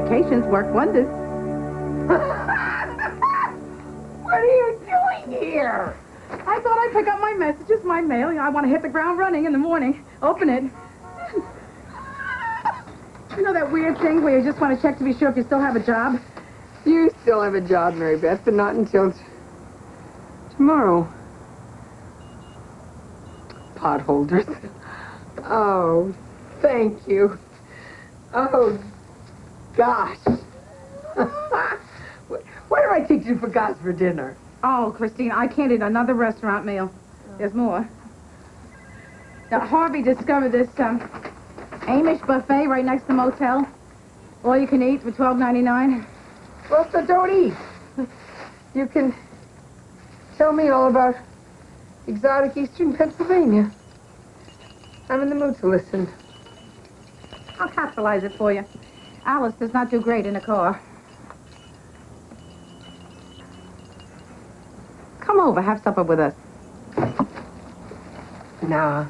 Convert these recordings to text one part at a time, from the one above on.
notifications work wonders. What are you doing here? I thought I'd pick up my messages, my mail. I want to hit the ground running in the morning. Open it. You know that weird thing where you just want to check to be sure if you still have a job? You still have a job, Mary Beth, but not until tomorrow. Potholders. Oh, thank you. Oh, gosh. What do I take you for guys for dinner? Oh, Christine, I can't eat another restaurant meal. There's more. Now, Harvey discovered this Amish buffet right next to the motel. All you can eat for $12.99. Well, so don't eat. You can tell me all about exotic eastern Pennsylvania. I'm in the mood to listen. I'll capitalize it for you. Alice does not do great in a car. Come over, have supper with us. Nah,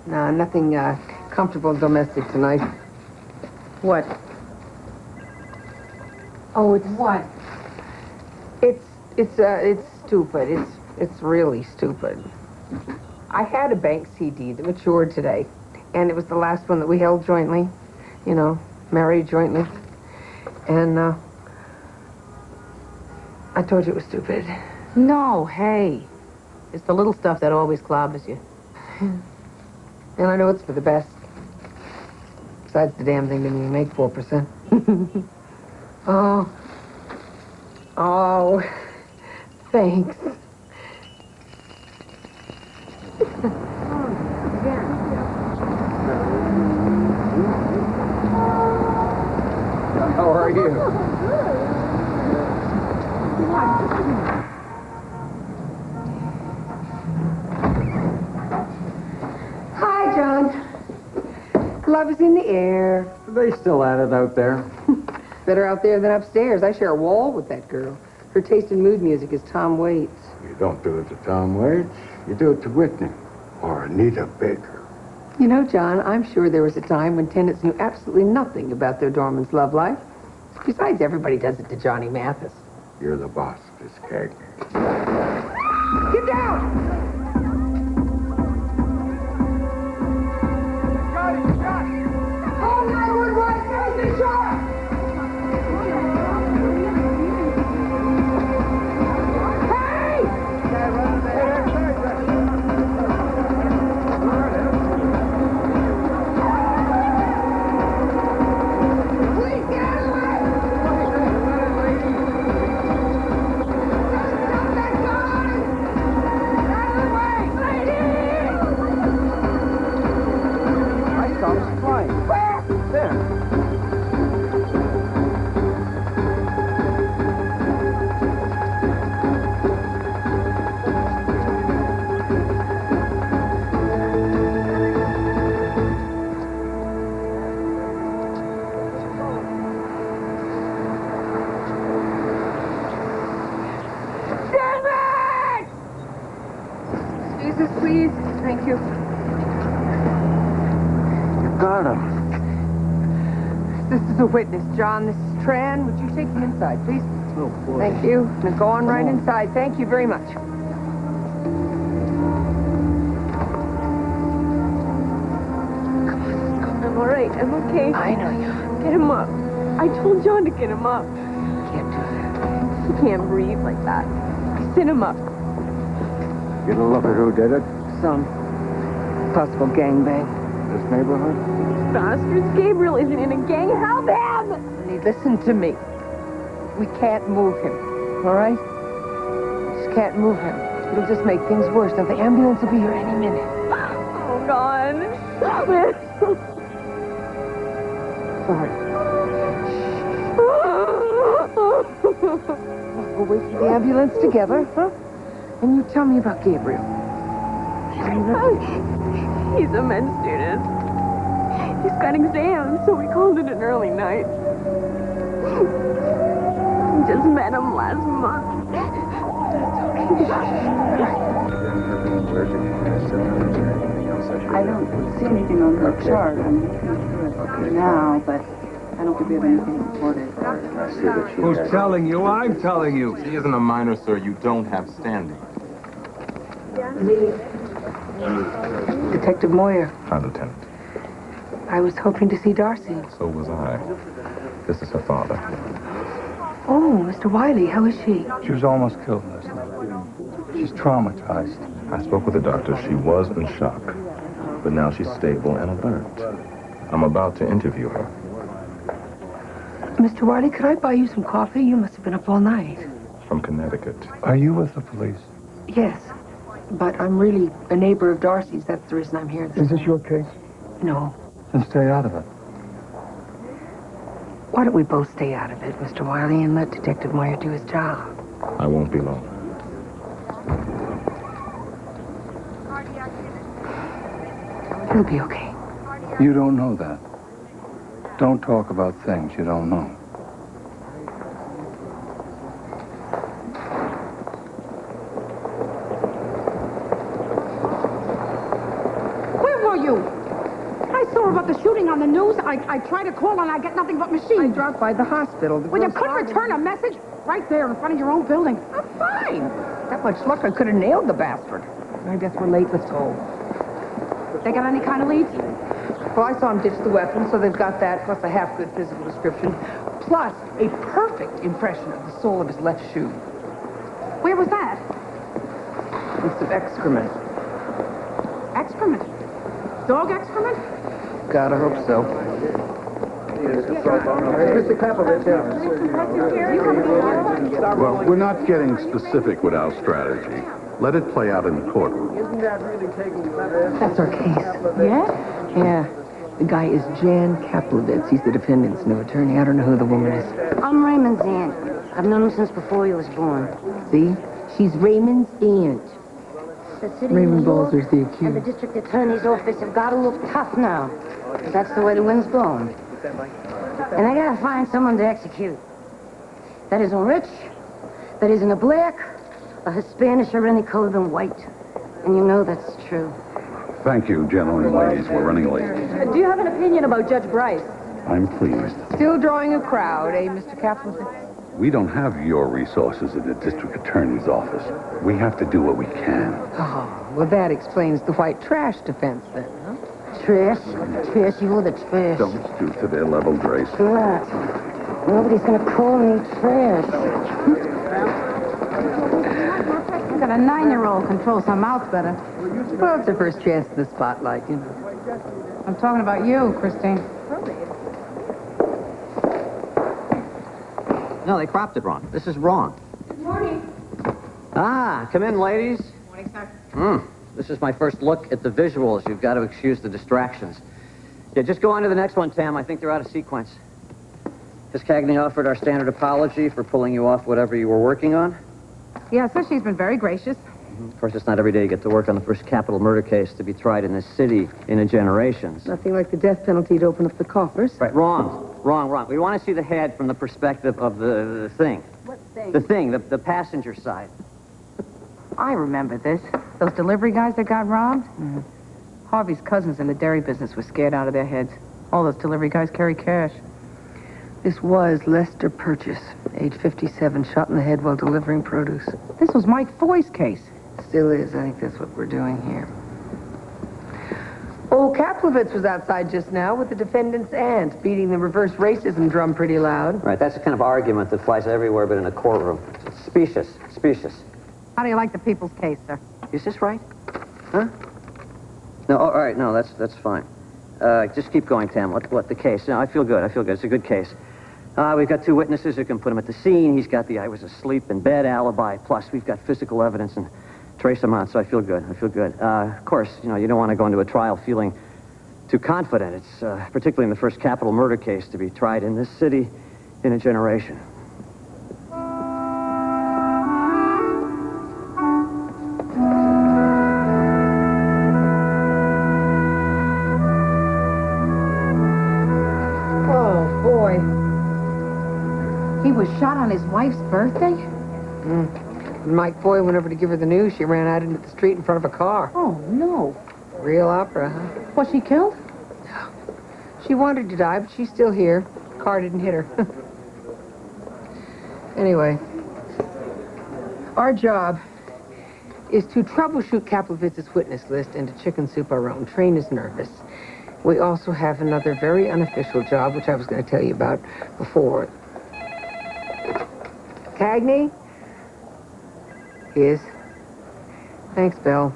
nothing comfortable domestic tonight. What? Oh, it's what? It's stupid. It's really stupid. I had a bank CD that matured today, and it was the last one that we held jointly, you know, married jointly. And I told you it was stupid. No, hey. It's the little stuff that always clobbers you. And I know it's for the best. Besides, the damn thing didn't even make 4%. Oh, thanks. How are you? Hi, John. Love is in the air. Are they still at it out there? Better out there than upstairs. I share a wall with that girl. Her taste in mood music is Tom Waits. You don't do it to Tom Waits. You do it to Whitney or Anita Baker. You know, John, I'm sure there was a time when tenants knew absolutely nothing about their doorman's love life. Besides, everybody does it to Johnny Mathis. You're the boss of this Cagney. Get down! Got it! Call 911! Take me shot! Hey! Please get out of the way! Stop that gun! Out of the way! I saw him flying. Where? There. David! Jesus, please. Thank you. You got him. This is a witness, John. This is Tran. Would you take him inside, please? Oh, boy. Thank you. Now go on right inside. Thank you very much. I'm all right. I'm okay. I know you. Get him up. I told John to get him up. Can't do that. He can't breathe like that. Sit him up. Get a look at who did it. Some possible gangbang. This neighborhood? Bastards. Gabriel isn't in a gang. Help him! Honey, listen to me. We can't move him, all right? Just can't move him. It'll just make things worse. Now, the ambulance will be here any minute. Oh, God. Stop it. Sorry. We'll wait for the ambulance together, huh? And you tell me about Gabriel. He's a med student. He's got exams, so we called it an early night. Just met him last month. I don't see anything on the chart. I'm looking through it now, but I don't think we have anything recorded. I see that she Who's has. telling you? I'm telling you. She isn't a minor, sir. You don't have standing. Detective Moyer, Hi, Lieutenant. I was hoping to see Darcy. So was I. This is her father. Oh, Mr. Wiley, how is she? She was almost killed last night. She's traumatized. I spoke with the doctor. She was in shock. But now she's stable and alert. I'm about to interview her. Mr. Wiley, could I buy you some coffee? You must have been up all night. From Connecticut. Are you with the police? Yes, but I'm really a neighbor of Darcy's. That's the reason I'm here. Is this your case? No. Then stay out of it. Why don't we both stay out of it, Mr. Wiley, and let Detective Moyer do his job? I won't be long. He'll be okay. You don't know that. Don't talk about things you don't know. Where were you? I saw about the shooting on the news. I tried to call and I get nothing but machines. I dropped by the hospital. Well, you couldn't return a message right there in front of your own building. I'm fine. That much luck, I could have nailed the bastard. I guess we're late, let's go. They got any kind of leads? Well, I saw him ditch the weapon, so they've got that, plus a half-good physical description, plus a perfect impression of the sole of his left shoe. Where was that? And some excrement. Excrement? Dog excrement? Gotta hope so. Mr. Kapovich, Well, we're not getting specific with our strategy. Let it play out in the courtroom. That's our case. Yeah? Yeah. The guy is Jan Kaplowitz. He's the defendant's new attorney. I don't know who the woman is. I'm Raymond's aunt. I've known him since before he was born. See? She's Raymond's aunt. The city Raymond of New York Balzer's the and the accused. district attorney's office have got to look tough now. 'Cause that's the way the wind's blowing. And I gotta find someone to execute. That isn't rich, that isn't a black, a Hispanic, or any color than white. And you know that's true. Thank you, gentlemen and ladies. We're running late. Do you have an opinion about Judge Bryce? I'm pleased. Still drawing a crowd, eh, Mr. Kaplowitz? We don't have your resources in the district attorney's office. We have to do what we can. Oh, well, that explains the white trash defense, then, huh? Trash? Trash, you all the trash. Don't stoop to their level, Grace. Right. Nobody's gonna call me trash. You got a 9-year-old controls her mouth better. Well, it's her first chance in the spotlight, you know. I'm talking about you, Christine. No, they cropped it wrong. This is wrong. Good morning. Ah, come in, ladies. Good morning, sir. This is my first look at the visuals. You've got to excuse the distractions. Yeah, just go on to the next one, Tam. I think they're out of sequence. Has Cagney offered our standard apology for pulling you off whatever you were working on? Yeah, so she's been very gracious. Of course, it's not every day you get to work on the first capital murder case to be tried in this city in a generation. Nothing like the death penalty to open up the coffers. Right, wrong. We want to see the head from the perspective of the thing. What thing? The thing, the passenger side. I remember this. Those delivery guys that got robbed? Mm-hmm. Harvey's cousins in the dairy business were scared out of their heads. All those delivery guys carry cash. This was Lester Purchase, age 57, shot in the head while delivering produce. This was Mike Foy's case. Still is. I think that's what we're doing here. Old Kaplowitz was outside just now with the defendant's aunt, beating the reverse racism drum pretty loud. Right, that's the kind of argument that flies everywhere but in a courtroom. It's specious. How do you like the people's case, sir? Is this right? Huh? No, all right, no, that's fine. Just keep going, Tam. What the case? No, I feel good. It's a good case. We've got 2 witnesses who can put him at the scene. He's got the I was asleep in bed alibi. Plus, we've got physical evidence and trace amounts, so I feel good. Of course, you don't want to go into a trial feeling too confident. It's particularly in the first capital murder case to be tried in this city in a generation. Oh, boy. He was shot on his wife's birthday? When Mike Foy went over to give her the news, she ran out into the street in front of a car. Oh, no. Real opera, huh? Was she killed? She wanted to die, but she's still here. Car didn't hit her. Anyway, our job is to troubleshoot Kaplivitz's witness list and to chicken soup our own. Train is nervous. We also have another very unofficial job, which I was going to tell you about before. Cagney? Yes. Thanks, Bill.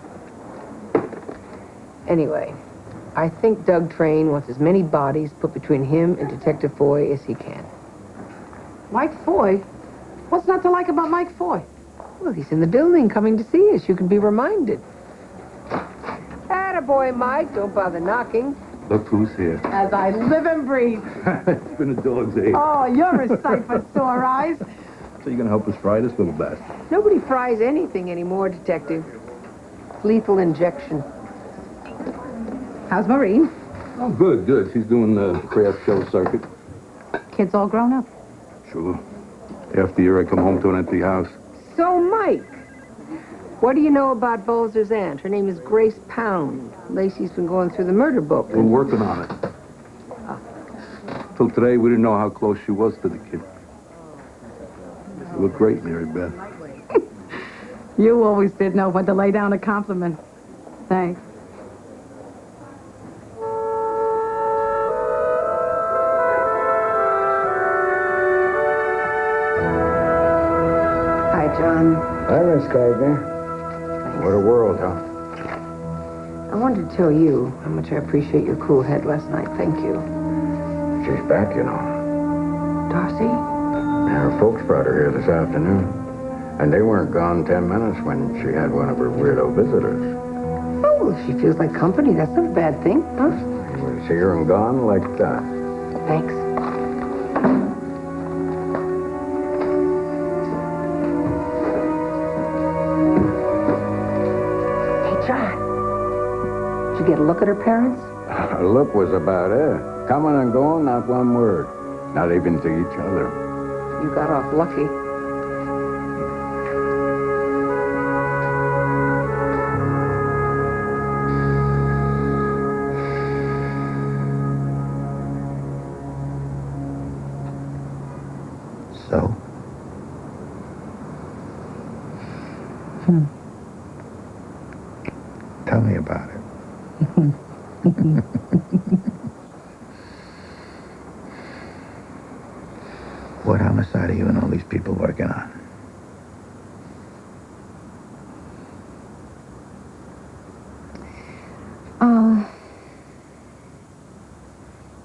Anyway, I think Doug Train wants as many bodies put between him and Detective Foy as he can. Mike Foy? What's not to like about Mike Foy? Well, he's in the building coming to see us. You can be reminded. Attaboy, Mike. Don't bother knocking. Look who's here. As I live and breathe. It's been a dog's age. Oh, you're a sight for sore eyes. So you're going to help us fry this little bastard? Nobody fries anything anymore, Detective. Lethal injection. How's Maureen? Oh, good, good. She's doing the craft show circuit. Kids all grown up. Sure. After a year, I come home to an empty house. So, Mike, what do you know about Bolzer's aunt? Her name is Grace Pound. Lacey's been going through the murder book. We're working on it. Till today, we didn't know how close she was to the kid. You look great, Mary Beth. You always did know when to lay down a compliment. Thanks. Hi, John. Hi, Miss Cagney. What a world, huh? I wanted to tell you how much I appreciate your cool head last night. Thank you. She's back, you know. Darcy? Her folks brought her here this afternoon. And they weren't gone 10 minutes when she had one of her weirdo visitors. Oh, well, if she feels like company, that's not a bad thing, huh? She was here and gone like that. Thanks. Hey, John. Did you get a look at her parents? A look was about it. Coming and going, not one word. Not even to each other. You got off lucky. So? Tell me about it. What homicide are you and all these people working on?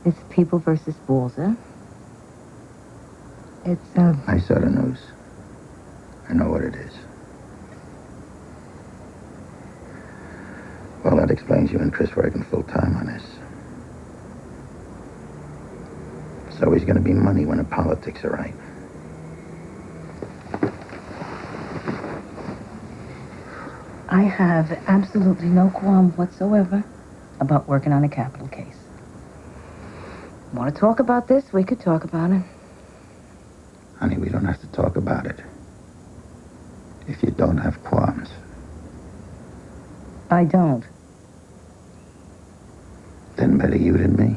It's People versus Balzer. It's, I saw the news. I know what it is. Well, that explains you and Chris working full-time on this. It's always going to be money when the politics are right. I have absolutely no qualm whatsoever about working on a capital case. Want to talk about this? We could talk about it. Honey, we don't have to talk about it. If you don't have qualms. I don't. Then better you than me.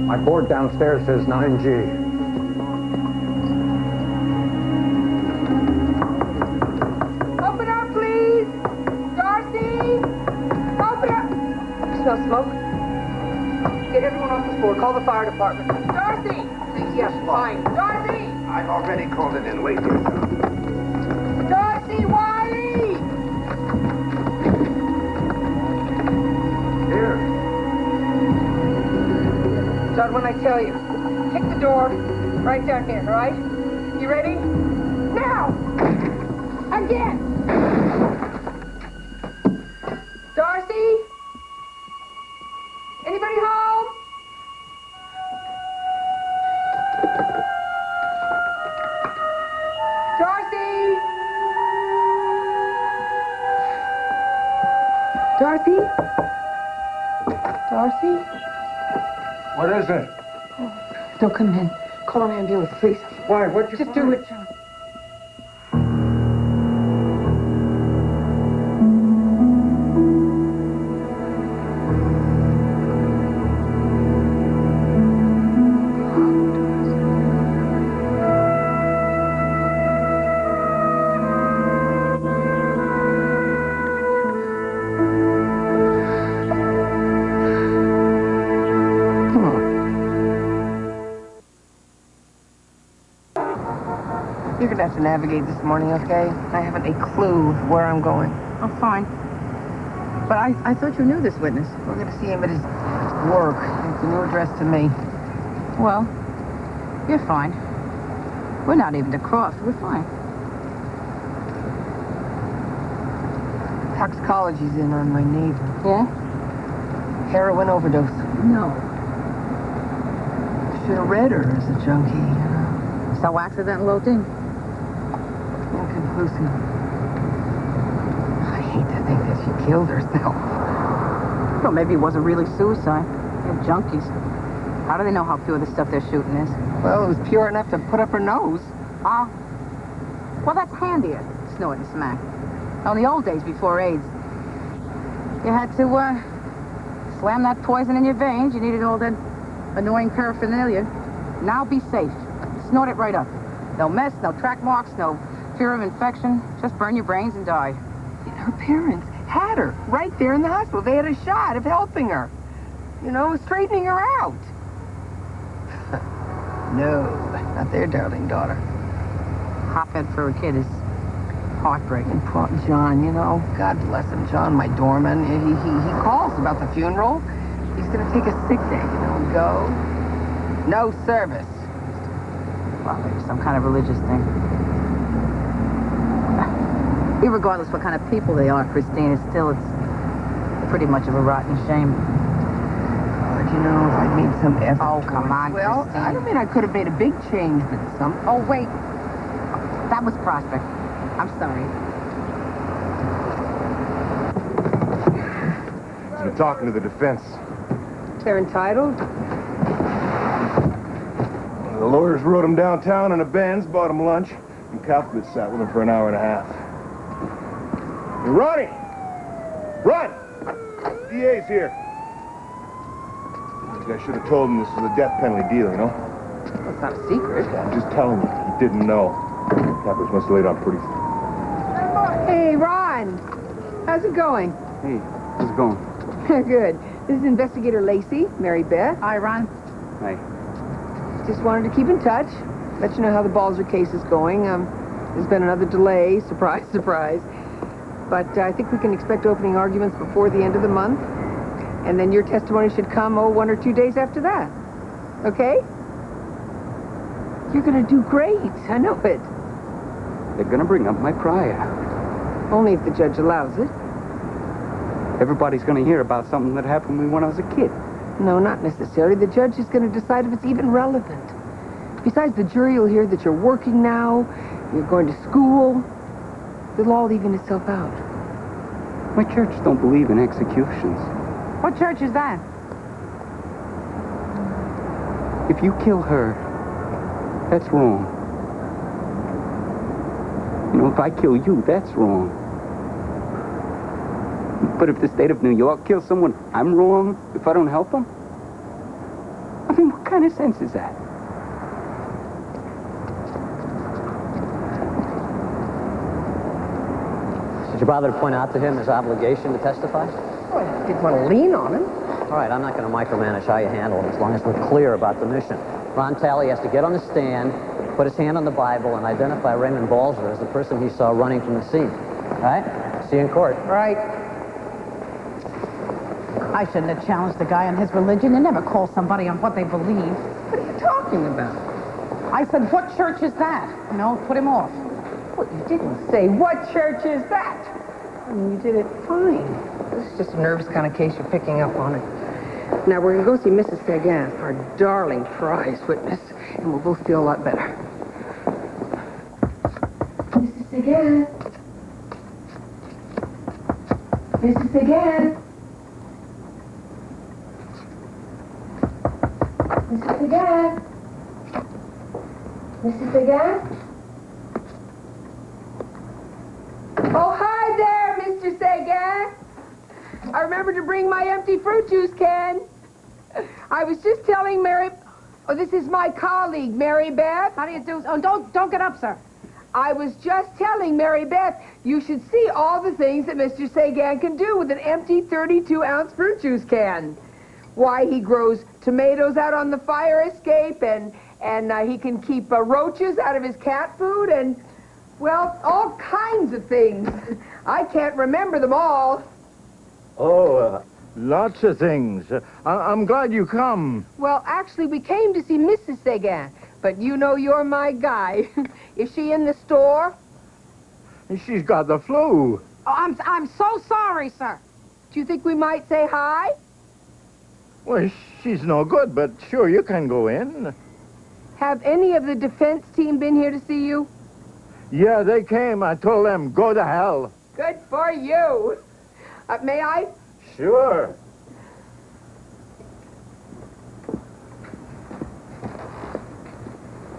My board downstairs says 9G. Open up, please! Darcy! Open up! Smell smoke? Get everyone off the floor. Call the fire department. Darcy! Please, yes, fine. Darcy! I've already called it in. Wait here, John. Darcy Wiley! Here. John, when I tell you, kick the door right down here, all right? You ready? Now! Again! Darcy? What is it? Don't come in. Call an ambulance, please. Why? What'd you Just find? do it, John. You're gonna have to navigate this morning, okay? I haven't a clue where I'm going. Oh, fine. But I thought you knew this witness. We're gonna see him at his work. It's a new address to me. Well, you're fine. We're not even to cross. We're fine. Toxicology's in on my neighbor. Yeah? Heroin overdose. No. Should have read her as a junkie, you know. So accidental thing. Inconclusive. I hate to think that she killed herself. Well, maybe it wasn't really suicide. They're junkies. How do they know how pure the stuff they're shooting is? Well, it was pure enough to put up her nose. Oh. Well, that's handier, snorting smack. On the old days before AIDS, you had to, slam that poison in your veins. You needed all that annoying paraphernalia. Now be safe. Snort it right up. No mess, no track marks, no fear of infection. Just burn your brains and die. Her parents had her right there in the hospital. They had a shot of helping her. You know, straightening her out. No, not their darling daughter. Hotbed for a kid is heartbreaking. And poor John, you know, God bless him, John, my doorman. He calls about the funeral. He's going to take a sick day, you know, and go. No service. Well, maybe some kind of religious thing. Irregardless what kind of people they are, Christine, it's pretty much of a rotten shame. But you know, if I'd made some effort. Oh, come on, Well, Christine. I don't mean I could have made a big change, but some. Oh, wait. That was Prospect. I'm sorry. He's been talking to the defense. They're entitled. The lawyers rode him downtown in a Benz, bought him lunch, and Kaufman sat with him for an hour and a half. Hey, Ronnie! Run! DA's here. You guys should have told him this was a death penalty deal, you know? That's not a secret. I'm just telling you, he didn't know. Cappers must have laid on pretty. Hey, Ron. How's it going? Hey, how's it going? Good. This is Investigator Lacey, Mary Beth. Hi, Ron. Hey. Just wanted to keep in touch, let you know how the Balzer case is going. There's been another delay, surprise, surprise. But I think we can expect opening arguments before the end of the month. And then your testimony should come, 1 or 2 days after that. Okay? You're gonna do great. I know it. They're gonna bring up my prior. Only if the judge allows it. Everybody's gonna hear about something that happened to me when I was a kid. No, not necessarily. The judge is going to decide if it's even relevant. Besides, the jury will hear that you're working now, you're going to school. It'll all even itself out. My church don't believe in executions. What church is that? If you kill her, that's wrong. You know, if I kill you, that's wrong. But if the state of New York kills someone, I'm wrong if I don't help them? I mean, what kind of sense is that? Did you bother to point out to him his obligation to testify? Oh, I didn't want to lean on him. All right, I'm not going to micromanage how you handle him as long as we're clear about the mission. Ron Talley has to get on the stand, put his hand on the Bible, and identify Raymond Balzer as the person he saw running from the scene. All right? See you in court. Right. I shouldn't have challenged the guy on his religion. You never call somebody on what they believe. What are you talking about? I said, what church is that? No, put him off. Well, you didn't say, what church is that? I mean, you did it fine. This is just a nervous kind of case. You're picking up on it. Now, we're going to go see Mrs. Sagan, our darling prize witness, and we'll both feel a lot better. Mrs. Sagan. Mrs. Sagan. Mrs. Sagan? Mrs. Sagan? Oh, hi there, Mr. Sagan. I remembered to bring my empty fruit juice can. I was just telling Mary... Oh, this is my colleague, Mary Beth. How do you do? Oh, don't get up, sir. I was just telling Mary Beth you should see all the things that Mr. Sagan can do with an empty 32-ounce fruit juice can. Why, he grows tomatoes out on the fire escape, and he can keep roaches out of his cat food, and, well, all kinds of things. I can't remember them all. Oh, lots of things. I'm glad you come. Well, actually, we came to see Mrs. Sagan, but you know you're my guy. Is she in the store? She's got the flu. Oh, I'm so sorry, sir. Do you think we might say hi? Well, she's no good, but sure, you can go in. Have any of the defense team been here to see you? Yeah, they came. I told them, go to hell. Good for you. May I? Sure.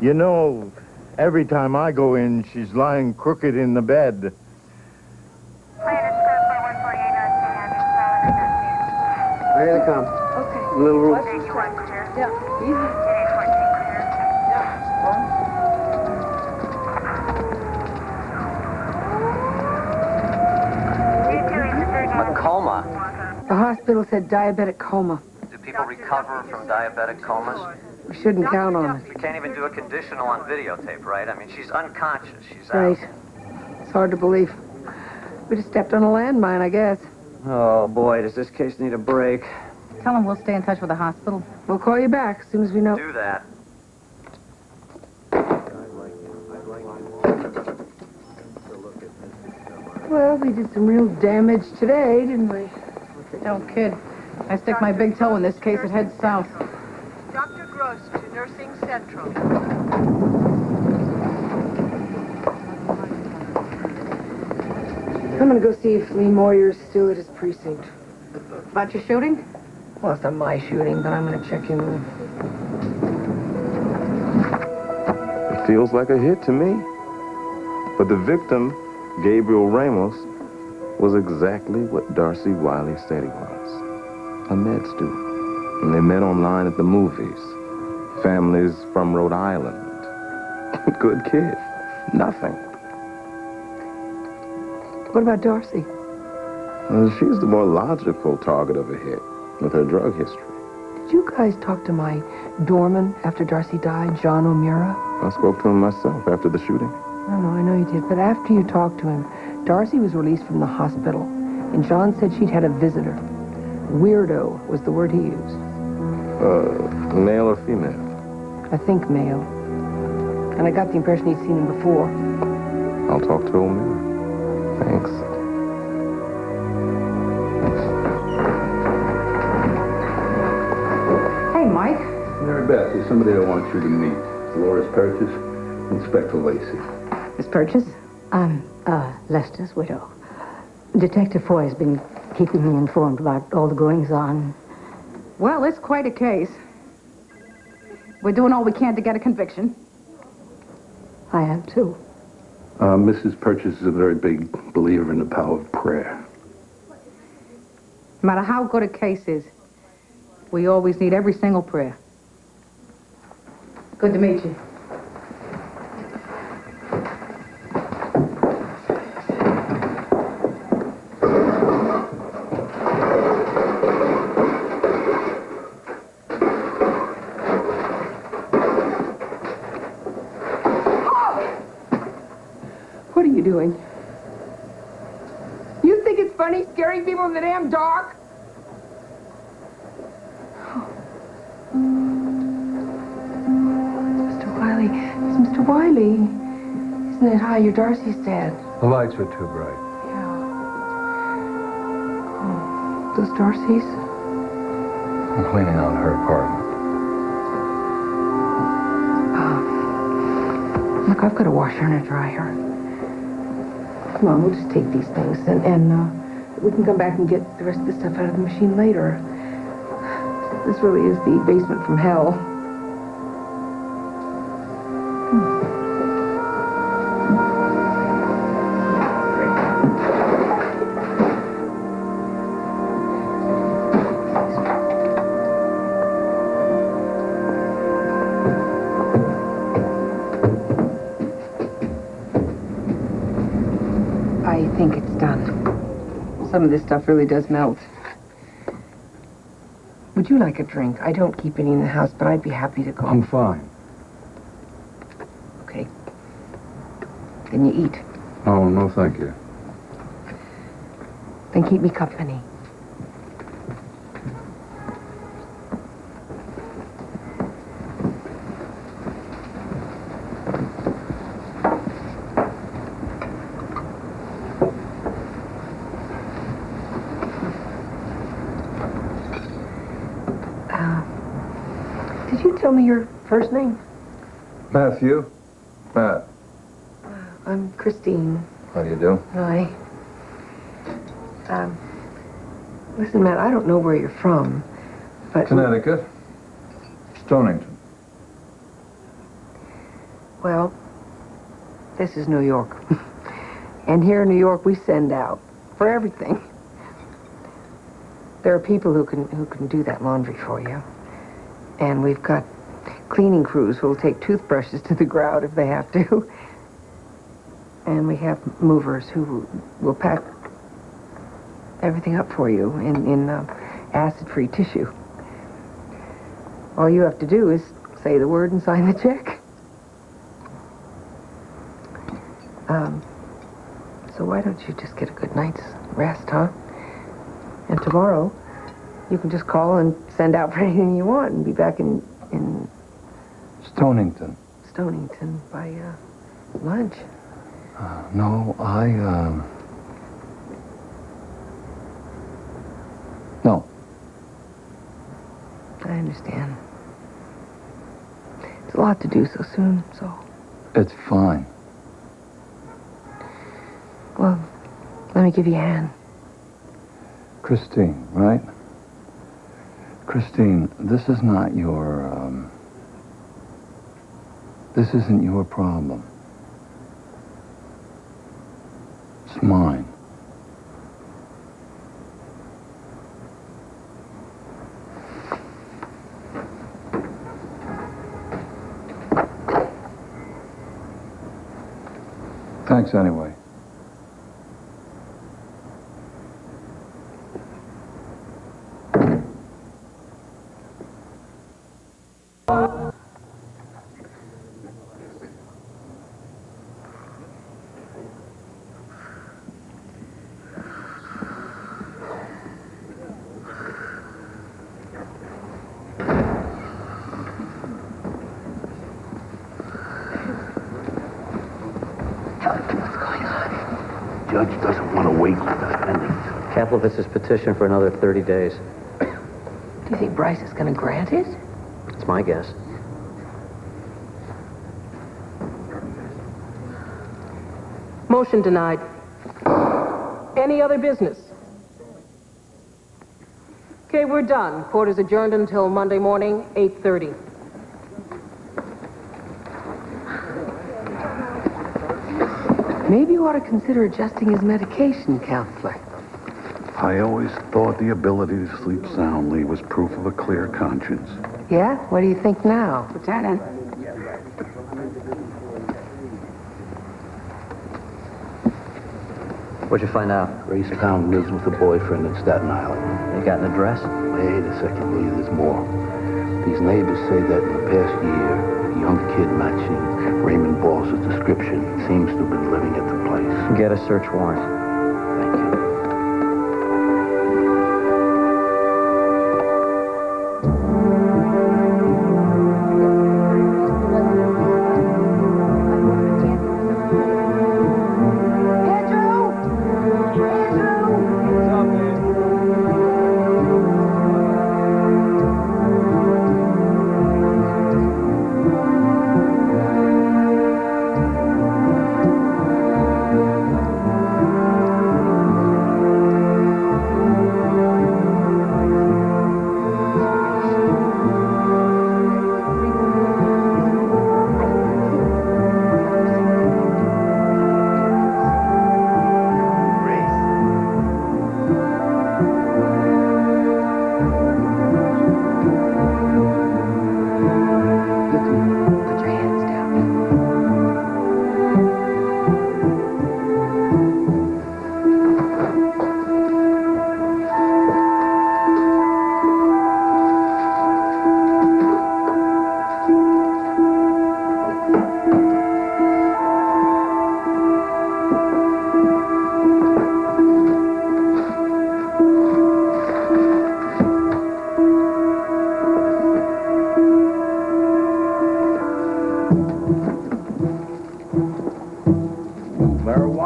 You know, every time I go in, she's lying crooked in the bed. Here they come. Okay. Little room. Yeah, easy. A coma. The hospital said diabetic coma. Do people recover from diabetic comas? We shouldn't count on it. We can't even do a conditional on videotape, right? I mean, she's unconscious. She's out. Right. It's hard to believe. We just stepped on a landmine, I guess. Oh, boy, does this case need a break. Tell him we'll stay in touch with the hospital. We'll call you back as soon as we know. Do that. Well, we did some real damage today, didn't we? Don't kid. I stick my big toe in this case, it heads south. Dr. Gross to Nursing Central. I'm gonna go see if Lee Moyer's still at his precinct. About your shooting? Well, it's not my shooting, but I'm gonna check in with him. It feels like a hit to me. But the victim, Gabriel Ramos, was exactly what Darcy Wiley said he was. A med student. And they met online at the movies. Families from Rhode Island. Good kid. Nothing. What about Darcy? Well, she's the more logical target of a hit with her drug history. Did you guys talk to my doorman after Darcy died, John O'Meara? I spoke to him myself after the shooting. I know you did, but after you talked to him, Darcy was released from the hospital, and John said she'd had a visitor. Weirdo was the word he used. Male or female? I think male. And I got the impression he'd seen him before. I'll talk to him. Thanks. Hey, Mike. Mary Beth, there's somebody I want you to meet. Dolores Purchase, Inspector Lacey. Miss Purchase? I'm, Lester's widow. Detective Foy has been keeping me informed about all the goings-on. Well, it's quite a case. We're doing all we can to get a conviction. I am, too. Mrs. Purchase is a very big believer in the power of prayer. No matter how good a case is, we always need every single prayer. Good to meet you. What are you doing? You think it's funny scaring people in the damn dark? Mr. Wiley. It's Mr. Wiley. Isn't it? Hi, you're Darcy's dad. The lights were too bright. Yeah. Oh, those Darcy's? I'm cleaning out her apartment. Look, I've got a washer and a dryer. Come on, we'll just take these things, and we can come back and get the rest of the stuff out of the machine later. This really is the basement from hell. think it's done. Some of this stuff really does melt. Would you like a drink? I don't keep any in the house, but I'd be happy to go. I'm fine. Okay. Then you eat. Oh, no, thank you. Then keep me company. Did you tell me your first name? Matthew? Matt. I'm Christine. How do you do? Hi. Listen, Matt, I don't know where you're from, but... Connecticut. Stonington. Well, this is New York. And here in New York, we send out for everything. There are people who can do that laundry for you. And we've got cleaning crews who will take toothbrushes to the ground if they have to. And we have movers who will pack everything up for you in acid-free tissue. All you have to do is say the word and sign the check. So why don't you just get a good night's rest, huh? And tomorrow, you can just call and send out for anything you want and be back in Stonington. Stonington by lunch. No, No. I understand. It's a lot to do so soon, so... It's fine. Well, let me give you a hand. Christine, right? Christine, this is not your, this isn't your problem. It's mine. Thanks anyway. Judge doesn't want to wait for defendants. Kaplivitz's petition for another 30 days. Do you think Bryce is going to grant it? It's my guess. Motion denied. Any other business? Okay, we're done. Court is adjourned until Monday morning, 8:30. Maybe you ought to consider adjusting his medication, counselor. I always thought the ability to sleep soundly was proof of a clear conscience. Yeah? What do you think now? Lieutenant. What'd you find out? Grace Pound lives with a boyfriend in Staten Island. You got an address? Wait a second, Lee, there's more. These neighbors say that in the past year, a young kid matching Raymond Ball's description seems to have been living at the place. Get a search warrant. Thank you.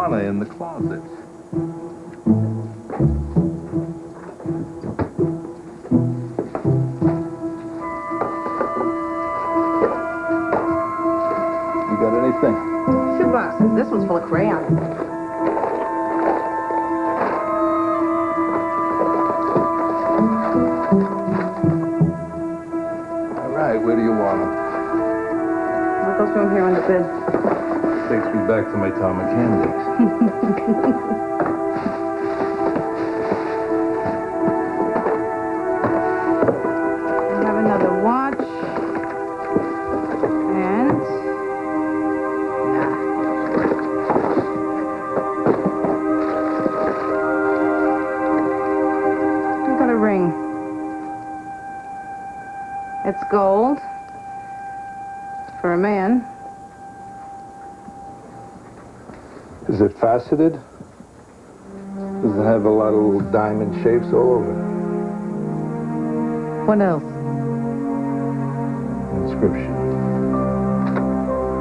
marijuana in the closet. You got anything? Shoe boxes. This one's full of crayons. All right, where do you want them? I'll go through them here on the bed. Takes me back to my Tom McCann days. We have another watch. And... I got a ring. It's gold. For a man. Is it faceted? Does it have a lot of little diamond shapes all over it? What else? Inscription.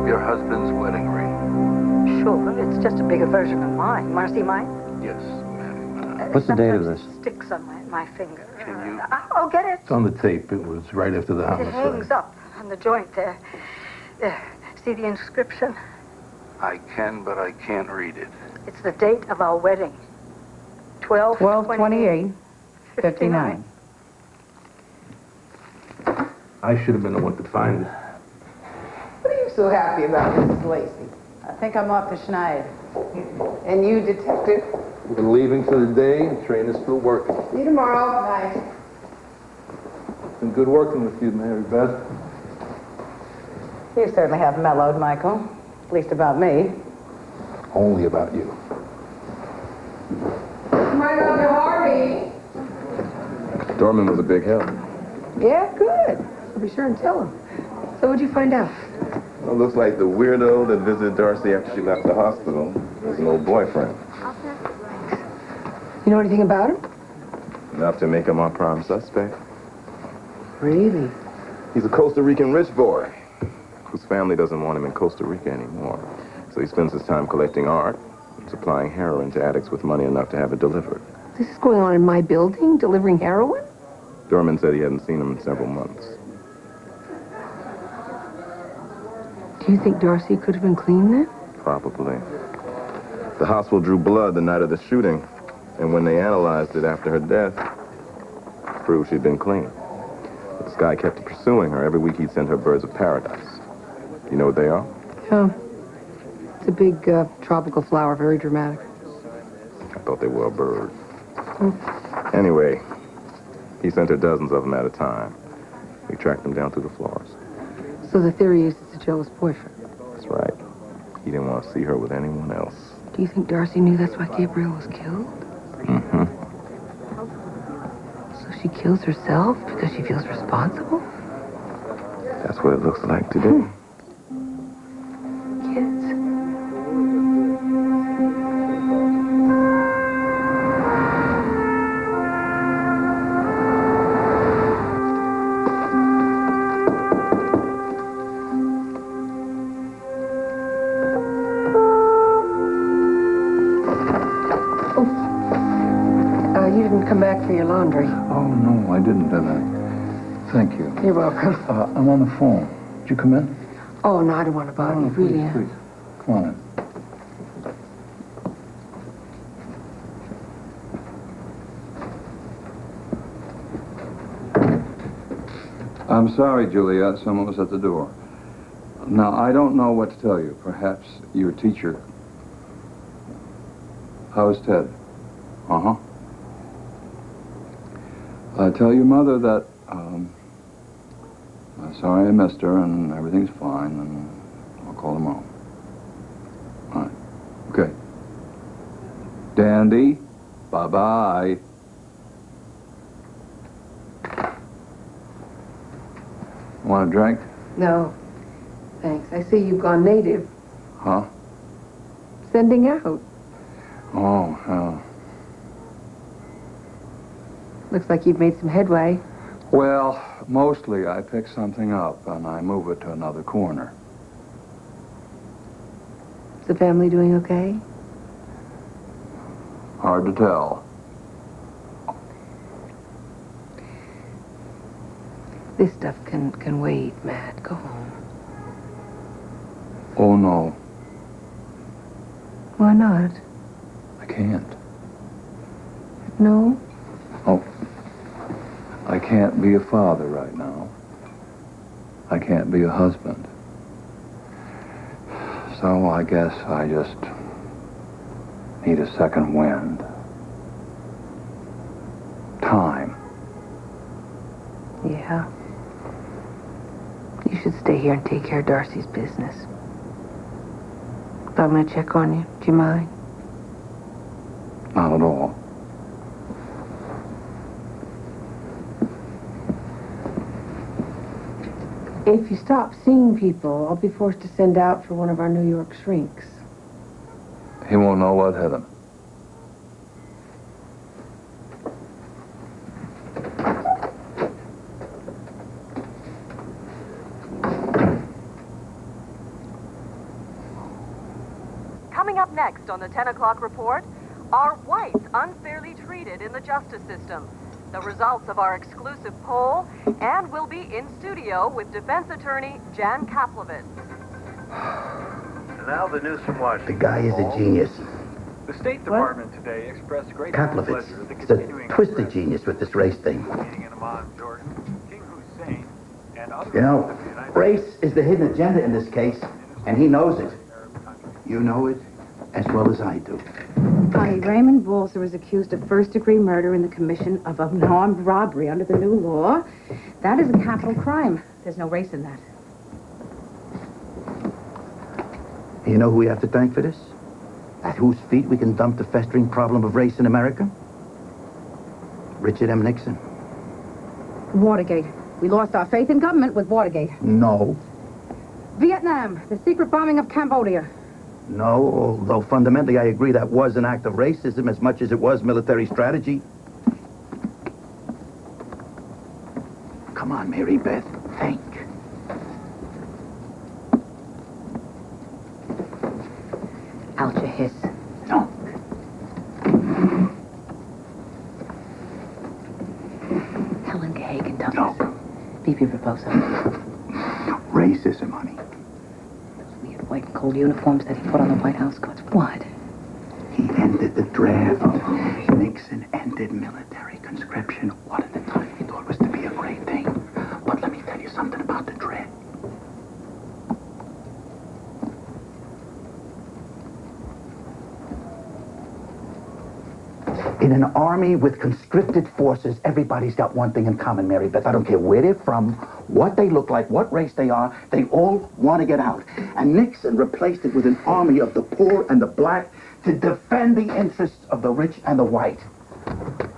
Your husband's wedding ring. Sure, it's just a bigger version of mine. Want to see mine? Yes, ma'am. What's the date of this? Sticks on my finger. Can you? I'll get it. It's on the tape. It was right after the It hangs homicide. up on the joint there. There. See the inscription? I can, but I can't read it. It's the date of our wedding. 12/28/59. I should have been the one to find it. What are you so happy about, Mrs. Lacey? I think I'm off to Schneid. And you, Detective? We're leaving for the day, and train is still working. See you tomorrow. Night. It's been good working with you, Mary Beth. You certainly have mellowed, Michael. At least about me. Only about you. Right on to Harvey. Dorman was a big help. Yeah, good. I'll be sure and tell him. So what'd you find out? Well, it looks like the weirdo that visited Darcy after she left the hospital was an old boyfriend. You know anything about him? Enough to make him our prime suspect. Really? He's a Costa Rican rich boy whose family doesn't want him in Costa Rica anymore. So he spends his time collecting art and supplying heroin to addicts with money enough to have it delivered. This is going on in my building, delivering heroin? Dorman said he hadn't seen him in several months. Do you think Darcy could have been clean then? Probably. The hospital drew blood the night of the shooting, and when they analyzed it after her death, proved she'd been clean. But this guy kept pursuing her. Every week he'd send her birds of paradise. You know what they are? Yeah. It's a big tropical flower, very dramatic. I thought they were a bird. Anyway, he sent her dozens of them at a time. We tracked them down through the florist. So the theory is it's a jealous boyfriend. That's right. He didn't want to see her with anyone else. Do you think Darcy knew that's why Gabriel was killed? Mm-hmm. So she kills herself because she feels responsible? That's what it looks like today. Kids. You didn't come back for your laundry. Oh, no, I didn't, did I? Thank you. You're welcome. I'm on the phone. Did you come in? Oh, no, I don't want to bother you, please, really. please. Come on in. I'm sorry, Juliet. Someone was at the door. Now, I don't know what to tell you. Perhaps your teacher. How's Ted? Uh-huh. Tell your mother that, I'm sorry I missed her and everything's fine and I'll call tomorrow. All right. Okay. Dandy, bye-bye. Want a drink? No, thanks. I see you've gone native. Huh? Sending out. Oh, Looks like you've made some headway. well, mostly I pick something up and I move it to another corner. Is the family doing okay? Hard to tell. This stuff can wait, Matt. Go home. Oh, no. Why not? I can't. No? Oh. I can't be a father right now. I can't be a husband. So I guess I just need a second wind. Time. Yeah. You should stay here and take care of Darcy's business. Thought I'm gonna check on you. Do you mind? Not at all. If you stop seeing people, I'll be forced to send out for one of our New York shrinks. He won't know what hit him. Coming up next on the 10 o'clock report, are whites unfairly treated in the justice system? The results of our exclusive poll, and we'll be in studio with defense attorney Jan Kaplovitz. And now the news from Washington. The guy is a genius. The State Department today expressed great Kaplovitz displeasure at the is a continuing twisted genius with this race thing. meeting in Amman, Jordan. King Hussein and others. You know, race is the hidden agenda in this case, and he knows it. You know it as well as I do. Honey, Raymond Balser is accused of first-degree murder in the commission of an armed robbery under the new law. That is a capital crime. There's no race in that. You know who we have to thank for this? At whose feet we can dump the festering problem of race in America? Richard M. Nixon. Watergate. We lost our faith in government with Watergate. No. Vietnam. The secret bombing of Cambodia. No, although fundamentally I agree that was an act of racism as much as it was military strategy. Come on, Mary Beth, think. Out your hiss. No. Helen Gahagan, Douglas. No. B.P. Raposo. Racism, honey. White and cold uniforms that he put on the White House guards. What? He ended the draft. Nixon ended military conscription. What at the time he thought was to be a great thing. But let me tell you something about the dread. In an army with conscripted forces, everybody's got one thing in common, Mary Beth. I don't care where they're from, what they look like, what race they are. They all want to get out. And Nixon replaced it with an army of the poor and the black to defend the interests of the rich and the white.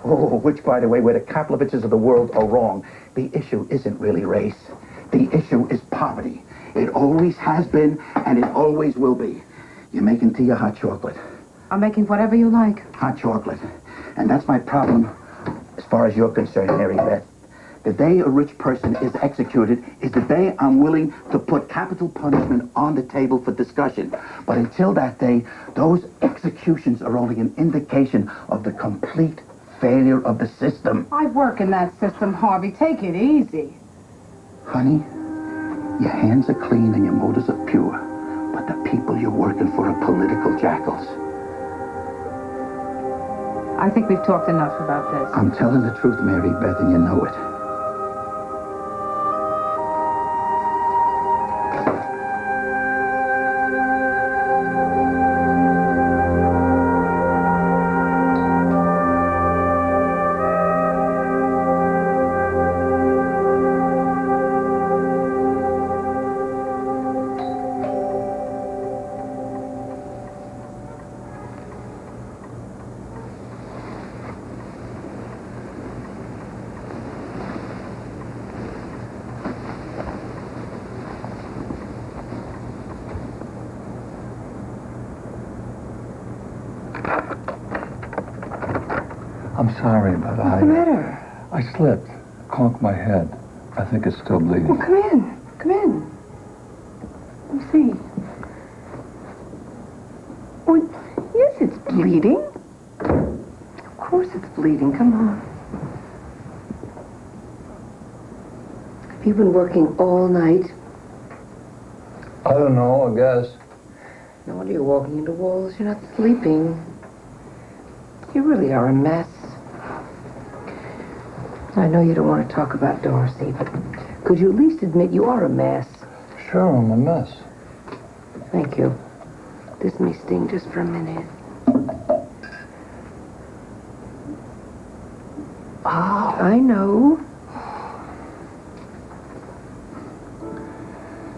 Oh, which, by the way, where the Kaplowitz of the world are wrong. The issue isn't really race. The issue is poverty. It always has been, and it always will be. You're making tea or hot chocolate? I'm making whatever you like. Hot chocolate. And that's my problem as far as you're concerned, Mary Beth. The day a rich person is executed is the day I'm willing to put capital punishment on the table for discussion. But until that day, those executions are only an indication of the complete failure of the system. I work in that system, Harvey. Take it easy. Honey, your hands are clean and your motives are pure. But the people you're working for are political jackals. I think we've talked enough about this. I'm telling the truth, Mary Beth, and you know it. I'm sorry, but What's the matter? I slipped. Conked my head. I think it's still bleeding. Well, come in. Come in. Let me see. Oh, yes, it's bleeding. course it's bleeding. Come on. Have you been working all night? I don't know, I guess. No wonder you're walking into walls. You're not sleeping. You really are a mess. I know you don't want to talk about Darcy, but could you at least admit you are a mess? Sure, I'm a mess. Thank you. This may sting just for a minute. Oh, I know.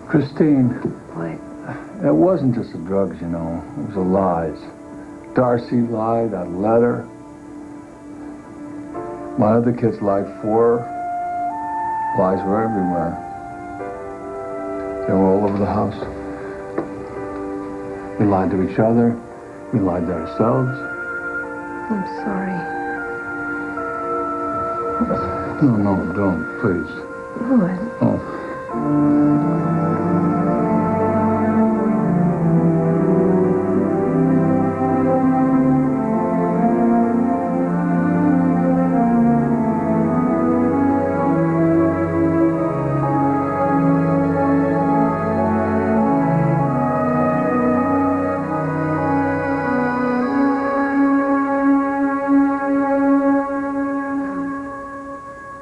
Christine. What? It wasn't just the drugs, you know. It was the lies. Darcy lied, that letter. My other kids lied for her. Lies were everywhere. They were all over the house. We lied to each other. We lied to ourselves. I'm sorry. No, don't, please. What? Oh.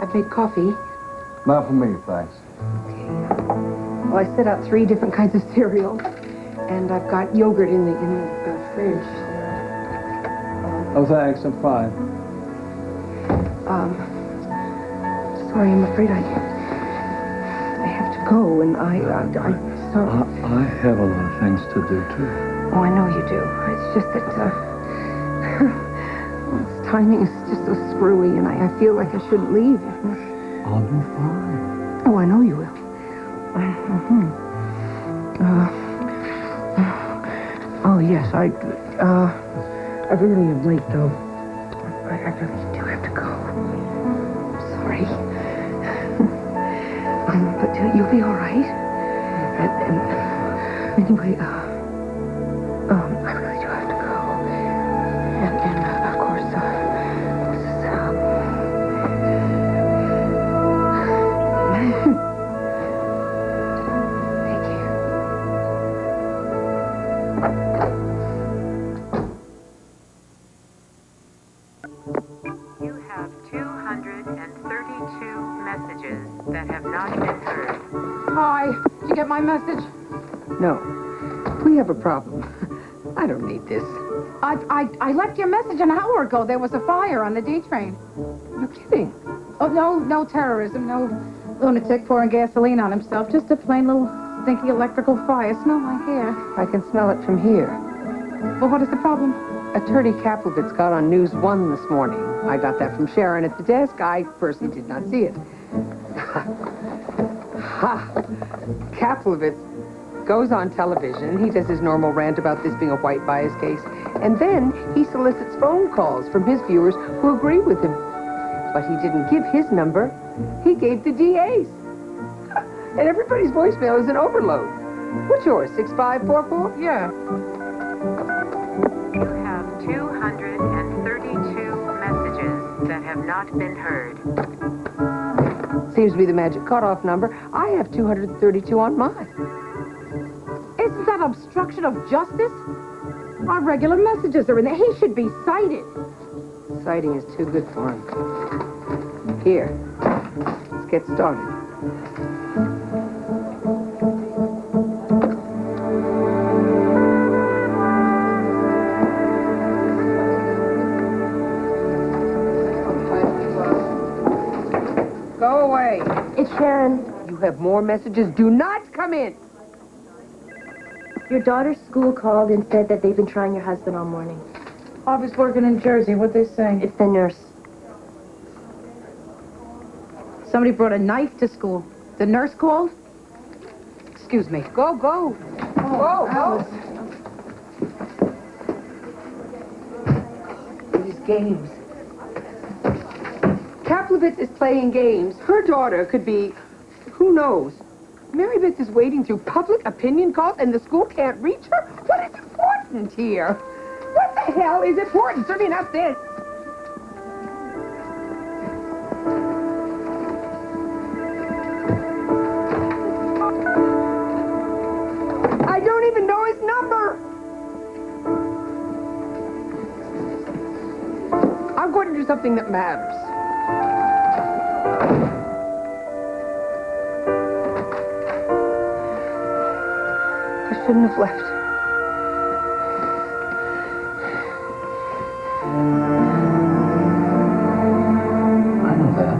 I've made coffee. Not for me, thanks. Well, I set out 3 different kinds of cereal, and I've got yogurt in the fridge. Oh, thanks, I'm fine. Sorry, I'm afraid I have to go, and I have a lot of things to do, too. Oh, I know you do. It's just that, this timing is just so screwy, and I feel like I shouldn't leave. I'll be fine. Oh, I know you will. Oh, yes, I really am late, though. I really do have to go. I'm sorry. But you'll be all right. Anyway, I really do have to go. And of course, this is, Thank you. You have 232 messages that have not been heard. Hi. Did you get my message? No. We have a problem. I don't need this. I left your message an hour ago. There was a fire on the D train. You're kidding. Oh, no terrorism. No lunatic pouring gasoline on himself. Just a plain little stinky electrical fire. Smell my hair. I can smell it from here. Well, what is the problem? Attorney Kaplovitz got on News 1 this morning. I got that from Sharon at the desk. I personally did not see it. Ha! Kaplovitz goes on television. He does his normal rant about this being a white bias case. And then he solicits phone calls from his viewers who agree with him. But he didn't give his number. He gave the DA's. And everybody's voicemail is an overload. What's yours, 6544? Yeah. You have 232 messages that have not been heard. Seems to be the magic cutoff number. I have 232 on mine. Isn't that obstruction of justice? Our regular messages are in there. He should be cited. Citing is too good for him. Here, let's get started. Go away. It's Sharon. You have more messages. Do not come in. Your daughter's school called and said that they've been trying your husband all morning. Harvey's working in Jersey. What'd they say? It's the nurse. Somebody brought a knife to school. The nurse called? Excuse me. Go. Go. These games. Kaplovitz is playing games. Her daughter could be, who knows? Mary Beth is waiting through public opinion calls and the school can't reach her? What is important here? What the hell is important? Certainly not this. something that matters. I shouldn't have left. I know that.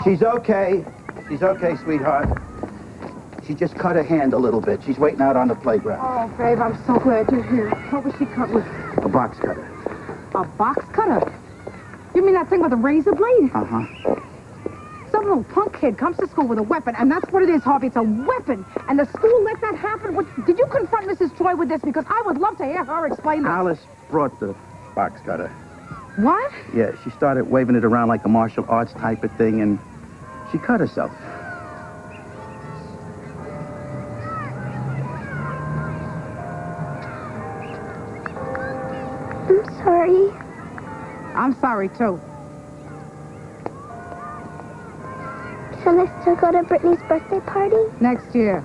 She's okay. She's okay, sweetheart. She just cut her hand a little bit. She's waiting out on the playground. Oh, babe, I'm so glad you're here. What was she cut with? A box cutter. A box cutter? You mean that thing with a razor blade? Uh-huh. Some little punk kid comes to school with a weapon, and that's what it is, Harvey. It's a weapon. And the school let that happen? Did you confront Mrs. Troy with this? Because I would love to hear her explain this. Alice brought the box cutter. What? Yeah, she started waving it around like a martial arts type of thing, and she cut herself. I'm sorry. I'm sorry, too. Can I still go to Brittany's birthday party? Next year.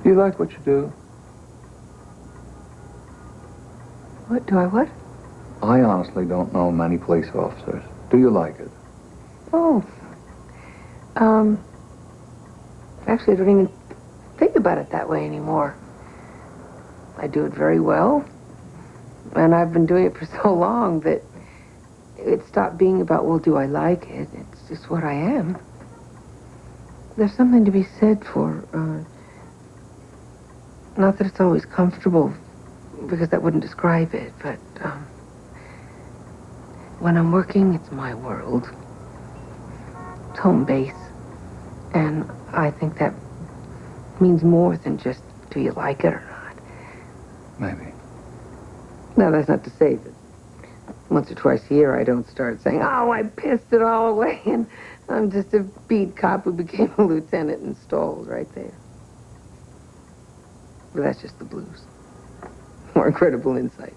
Do you like what you do? What? Do I what? I honestly don't know many police officers. Do you like it? Oh. Actually, I don't even think about it that way anymore. I do it very well. And I've been doing it for so long that it stopped being about, well, do I like it? It's just what I am. There's something to be said for, not that it's always comfortable, because that wouldn't describe it, but when I'm working, it's my world. It's home base. And I think that means more than just, do you like it or not? Maybe. Now, that's not to say that once or twice a year I don't start saying, oh, I pissed it all away, and I'm just a beat cop who became a lieutenant and stalled right there. But that's just the blues. More incredible insight.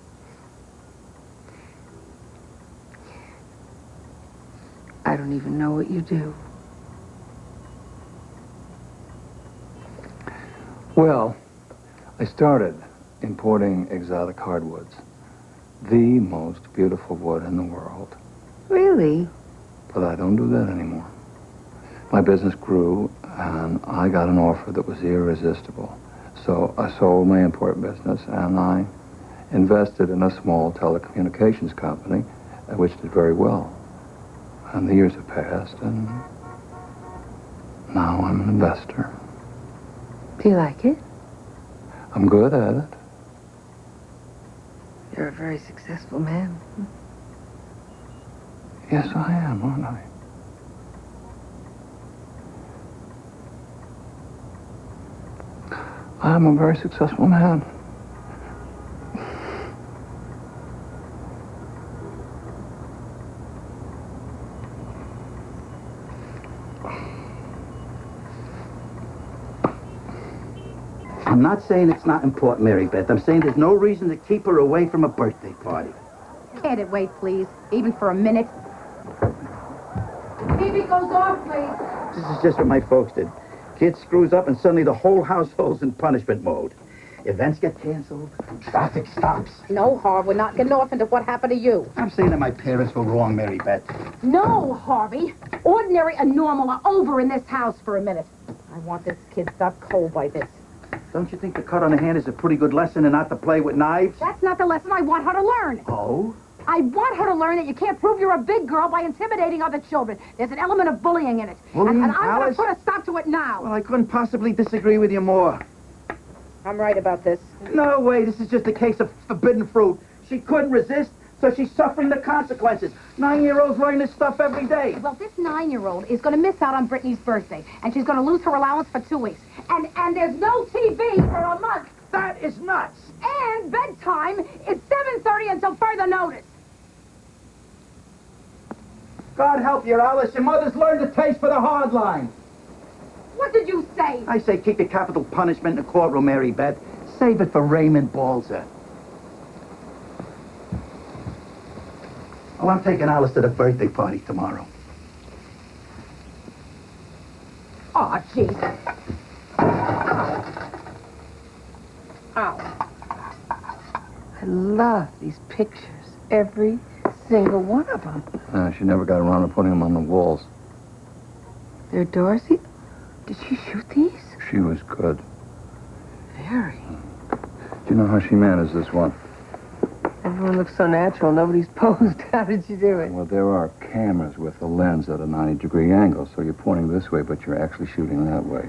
I don't even know what you do. Well, I started importing exotic hardwoods. The most beautiful wood in the world. Really? But I don't do that anymore. My business grew, and I got an offer that was irresistible. So I sold my import business, and I invested in a small telecommunications company, which did very well. And the years have passed, and now I'm an investor. Do you like it? I'm good at it. You're a very successful man. Yes, I am, aren't I? I'm a very successful man. I'm not saying it's not important, Mary Beth. I'm saying there's no reason to keep her away from a birthday party. Can't it wait, please? Even for a minute? TV goes off, please. This is just what my folks did. Kid screws up and suddenly the whole household's in punishment mode. Events get canceled, traffic stops. No, Harv, we're not getting off into what happened to you. I'm saying that my parents were wrong, Mary Beth. No, Harvey. Ordinary and normal are over in this house for a minute. I want this kid stuck cold by this. Don't you think the cut on the hand is a pretty good lesson and not to play with knives? That's not the lesson I want her to learn. Oh? I want her to learn that you can't prove you're a big girl by intimidating other children. There's an element of bullying in it. Bullying, and I'm going Alice? to put a stop to it now. Well, I couldn't possibly disagree with you more. I'm right about this. No way, this is just a case of forbidden fruit. She couldn't resist, so she's suffering the consequences. 9-year-olds learn this stuff every day. Well, this 9-year-old is going to miss out on Brittany's birthday, and she's going to lose her allowance for 2 weeks. And there's no TV for a month. That is nuts. And bedtime is 7:30 until further notice. God help you, Alice. Your mother's learned the taste for the hard line. What did you say? I say keep your capital punishment in the courtroom, Mary Beth. Save it for Raymond Balzer. Oh, I'm taking Alice to the birthday party tomorrow. Oh, jeez. Ow. I love these pictures. Every single one of them. She never got around to putting them on the walls. They're Dorothy? Did she shoot these? She was good. Very. Do you know how she managed this one? Everyone looks so natural. Nobody's posed. How did you do it? Well, there are cameras with a lens at a 90-degree angle, so you're pointing this way, but you're actually shooting that way.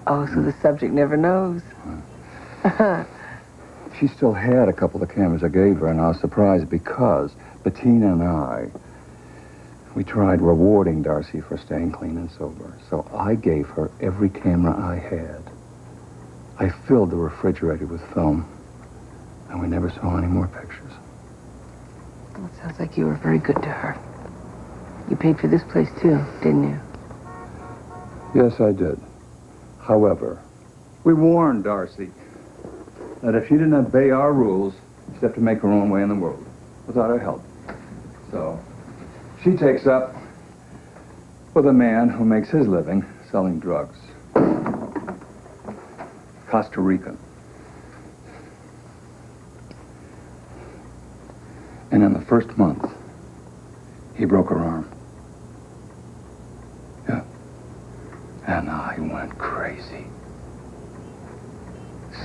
Oh, so the subject never knows. She still had a couple of cameras I gave her, and I was surprised because Bettina and I, we tried rewarding Darcy for staying clean and sober. So I gave her every camera I had. I filled the refrigerator with film, and we never saw any more pictures. Well, it sounds like you were very good to her. You paid for this place, too, didn't you? Yes, I did. However, we warned Darcy that if she didn't obey our rules, she'd have to make her own way in the world without our help. So she takes up with a man who makes his living selling drugs. Costa Rican. And in the first month, he broke her arm. Yeah. And I went crazy.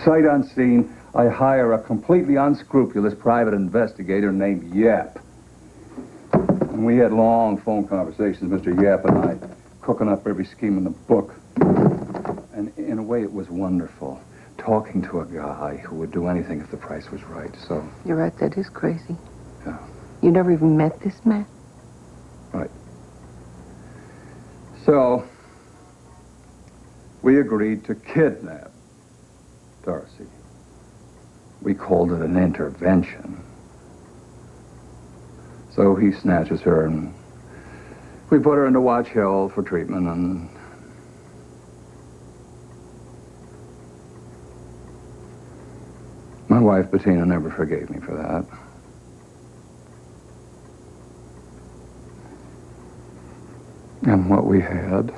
Sight unseen, I hire a completely unscrupulous private investigator named Yap. And we had long phone conversations, Mr. Yap and I, cooking up every scheme in the book. And in a way, it was wonderful, talking to a guy who would do anything if the price was right, so... You're right, that is crazy. Yeah. You never even met this man? Right. So, we agreed to kidnap Darcy. We called it an intervention. So he snatches her and we put her into Watch Hill for treatment and... My wife, Bettina, never forgave me for that. And what we had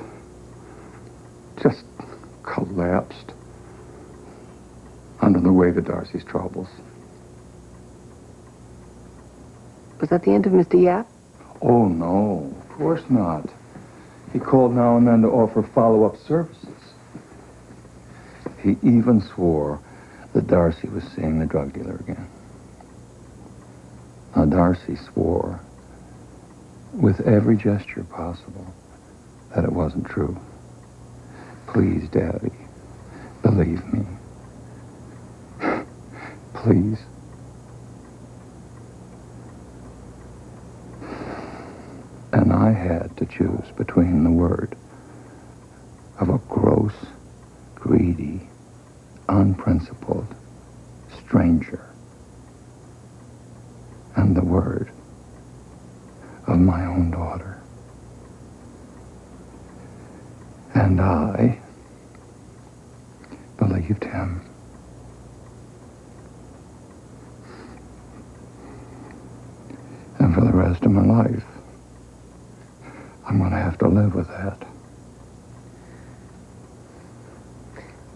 just collapsed under the weight of Darcy's troubles. Was that the end of Mr. Yap? Oh, no, of course not. He called now and then to offer follow-up services. He even swore that Darcy was seeing the drug dealer again. Now, Darcy swore with every gesture possible that it wasn't true. Please, Daddy, believe me. Please. And I had to choose between the word of a gross, greedy, unprincipled stranger and the word of my own daughter. And I believed him. And for the rest of my life, I'm going to have to live with that.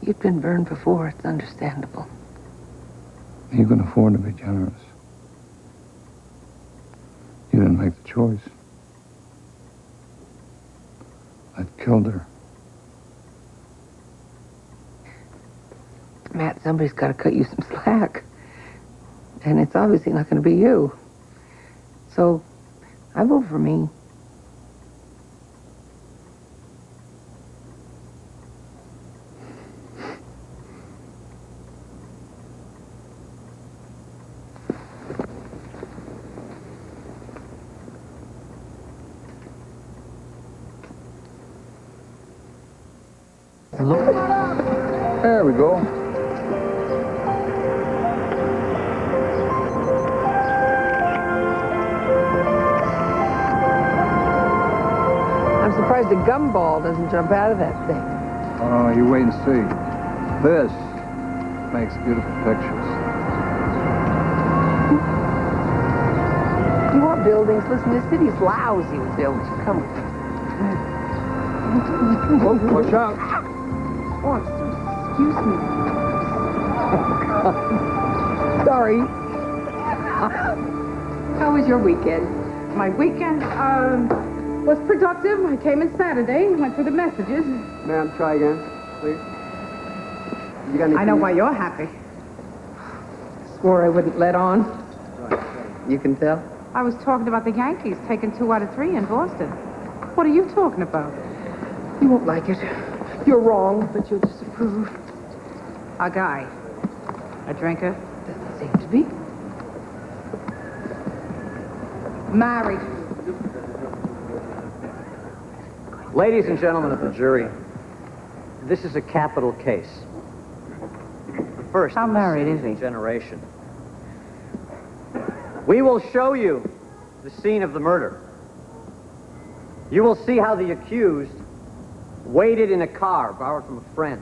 You've been burned before. It's understandable. You can afford to be generous. You didn't make the choice. That killed her. Matt, somebody's got to cut you some slack. And it's obviously not going to be you. So, I vote for me. Look. There we go. I'm surprised a gumball doesn't jump out of that thing. Oh, you wait and see. This makes beautiful pictures. You want buildings? Listen, this city's lousy with buildings. Come on. Watch out. Oh, excuse me. Sorry. How was your weekend? My weekend, was productive. I came in Saturday, went through the messages. Ma'am, try again, please. You got any I know why you're happy. Swore I wouldn't let on. You can tell? I was talking about the Yankees taking 2 out of 3 in Boston. What are you talking about? You won't like it. You're wrong, but you'll disapprove. A guy. A drinker. Doesn't seem to be. Married. Ladies and gentlemen of the jury, this is a capital case. The first How married is he? generation. We will show you the scene of the murder. You will see how the accused waited in a car borrowed from a friend,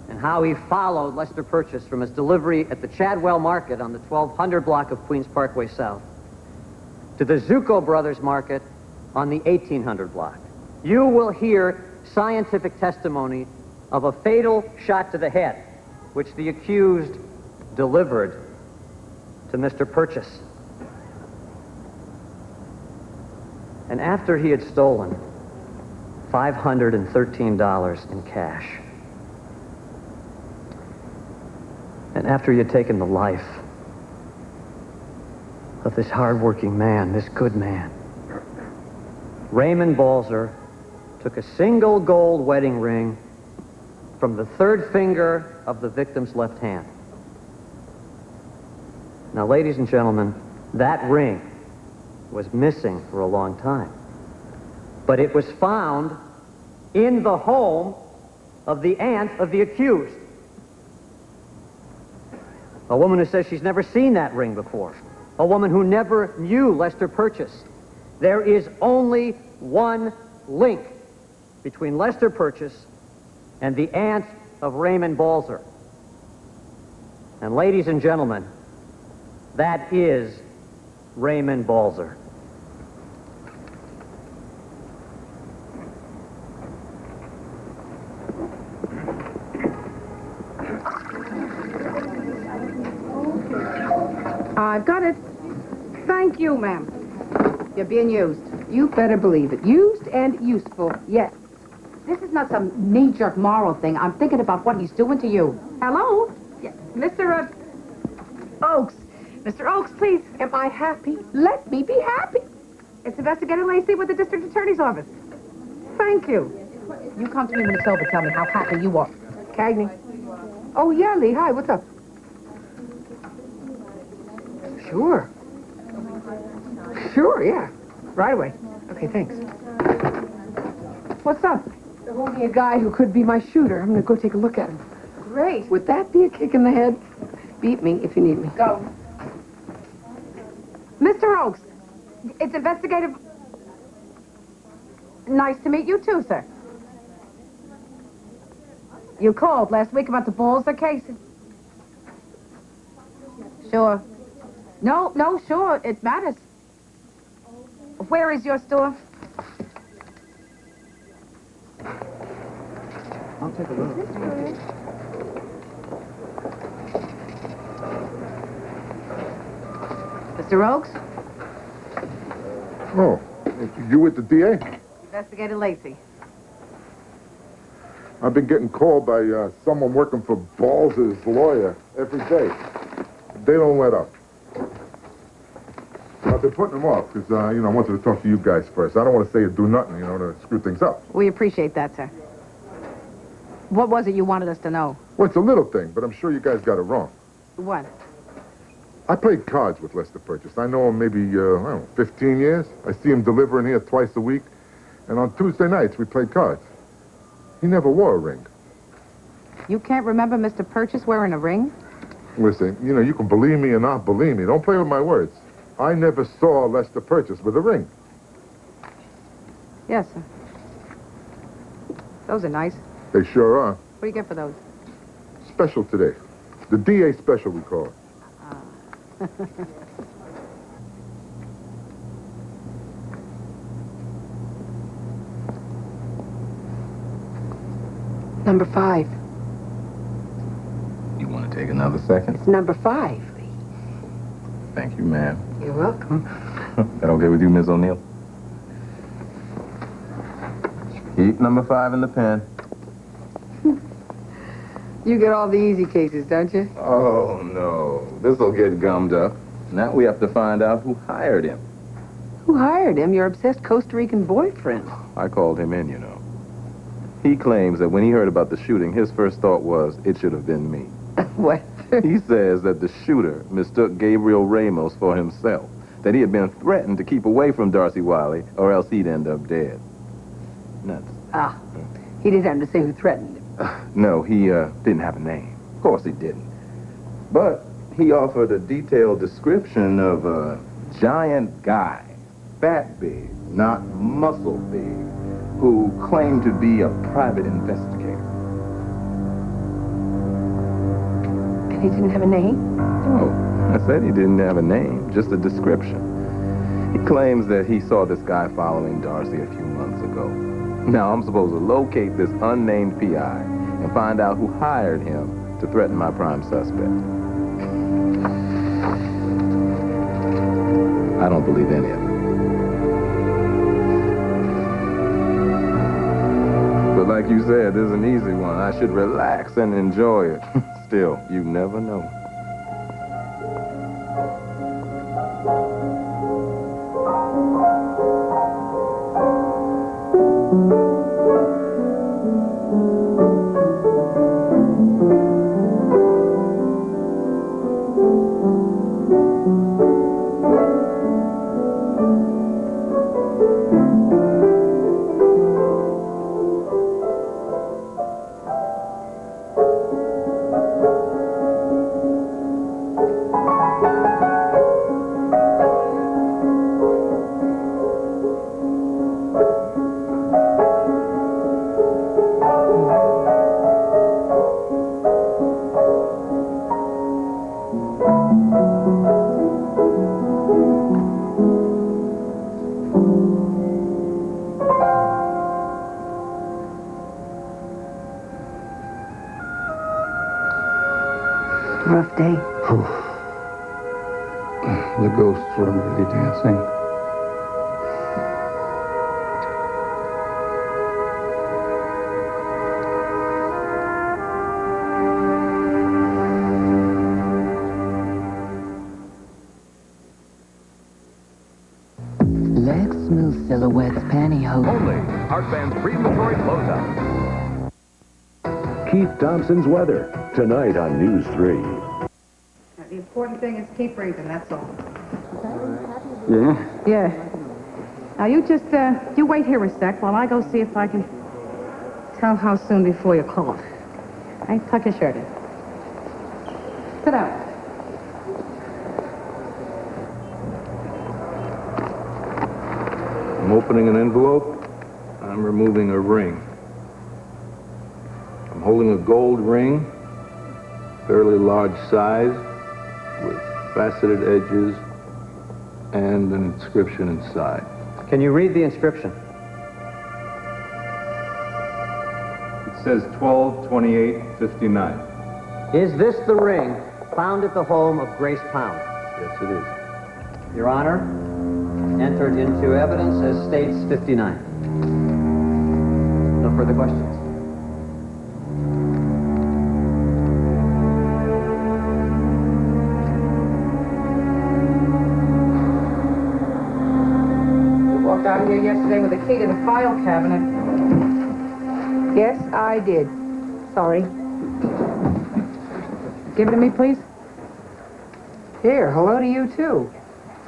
and how he followed Lester Purchase from his delivery at the Chadwell Market on the 1200 block of Queens Parkway South to the Zucco Brothers Market on the 1800 block. You will hear scientific testimony of a fatal shot to the head, which the accused delivered to Mr. Purchase. And after he had stolen $513 in cash, and after he had taken the life of this hardworking man, this good man, Raymond Balzer took a single gold wedding ring from the third finger of the victim's left hand. Now, ladies and gentlemen, that ring was missing for a long time. But it was found in the home of the aunt of the accused. A woman who says she's never seen that ring before. A woman who never knew Lester Purchase. There is only one link between Lester Purchase and the aunt of Raymond Balzer. And ladies and gentlemen, that is Raymond Balzer. I've got it. Thank you, ma'am. You're being used. You better believe it. Used and useful, yes. This is not some knee-jerk moral thing. I'm thinking about what he's doing to you. Hello? Yeah, Mr. Oakes. Mr. Oakes, please. Am I happy? Let me be happy. It's Investigator Lacey with the District Attorney's Office. Thank you. You come to me when it's over. Tell me how happy you are. Cagney. Oh, yeah, Lee. Hi, what's up? Sure. Sure, yeah. Right away. Okay, thanks. What's up? There won't be a guy who could be my shooter. I'm going to go take a look at him. Great. Would that be a kick in the head? Beat me if you need me. Go. Mr. Oakes, it's investigative... Nice to meet you, too, sir. You called last week about the Balzer case? Sure. No, sure, it matters. Where is your store? I'll take a look. Mr. Oakes? Oh, you with the DA? Investigator Lacey. I've been getting called by someone working for Balzer's lawyer every day. They don't let up. I've been putting them off because, I wanted to talk to you guys first. I don't want to say or do nothing, to screw things up. We appreciate that, sir. What was it you wanted us to know? Well, it's a little thing, but I'm sure you guys got it wrong. What? I played cards with Lester Purchase. I know him maybe, 15 years. I see him delivering here twice a week. And on Tuesday nights, we played cards. He never wore a ring. You can't remember Mr. Purchase wearing a ring? Listen, you know, you can believe me or not believe me. Don't play with my words. I never saw Lester Purchase with a ring. Yes, sir. Those are nice. They sure are. What do you get for those? Special today. The DA special, we call it. Number 5. You want to take another second? It's number 5. Thank you, ma'am. You're welcome. That okay with you, Miss O'Neill? Keep number 5 in the pen. You get all the easy cases, don't you? Oh, no. This'll get gummed up. Now we have to find out who hired him. Who hired him? Your obsessed Costa Rican boyfriend. I called him in, you know. He claims that when he heard about the shooting, his first thought was, it should have been me. What? He says that the shooter mistook Gabriel Ramos for himself, that he had been threatened to keep away from Darcy Wiley, or else he'd end up dead. Nuts. Ah, he didn't have to say who threatened him. No, he didn't have a name. Of course he didn't. But he offered a detailed description of a giant guy, fat big, not muscle big, who claimed to be a private investigator. And he didn't have a name? Oh, I said he didn't have a name, just a description. He claims that he saw this guy following Darcy a few months ago. Now, I'm supposed to locate this unnamed PI and find out who hired him to threaten my prime suspect. I don't believe any of it. But like you said, this is an easy one. I should relax and enjoy it. Still, you never know. Rough day. The ghosts were really dancing. Leg smooth silhouettes, pantyhose. Only Art Band's pre-inventory closeout. Keith Thompson's weather, tonight on News 3. The important thing is keep breathing, that's all. Yeah? Yeah. Now you just, you wait here a sec while I go see if I can tell how soon before you call. Hey, tuck your shirt in. Sit down. I'm opening an envelope. I'm removing a ring. I'm holding a gold ring, fairly large size, with faceted edges and an inscription inside. Can you read the inscription? It says 12/28/59. Is this the ring found at the home of Grace Pound? Yes, it is. Your Honor, entered into evidence as states 59. No further questions. Walked out here yesterday with a key to the file cabinet. Yes, I did. Sorry. Give it to me, please. Here, hello to you, too.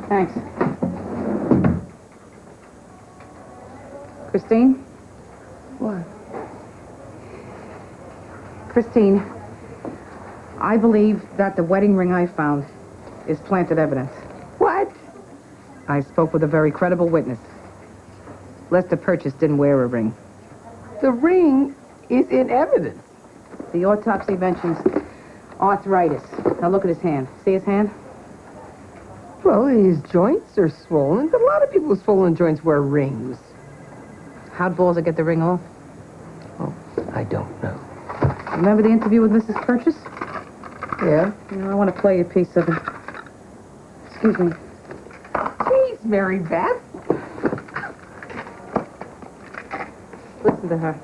Thanks. Christine? What? Christine, I believe that the wedding ring I found is planted evidence. What? I spoke with a very credible witness. Lester Purchase didn't wear a ring. The ring is in evidence. The autopsy mentions arthritis. Now look at his hand. See his hand? Well, his joints are swollen, but a lot of people with swollen joints wear rings. How'd Balzer get the ring off? Oh, I don't know. Remember the interview with Mrs. Purchase? Yeah? You know, I want to play a piece of it. Excuse me. Please, Mary Beth. Listen to her.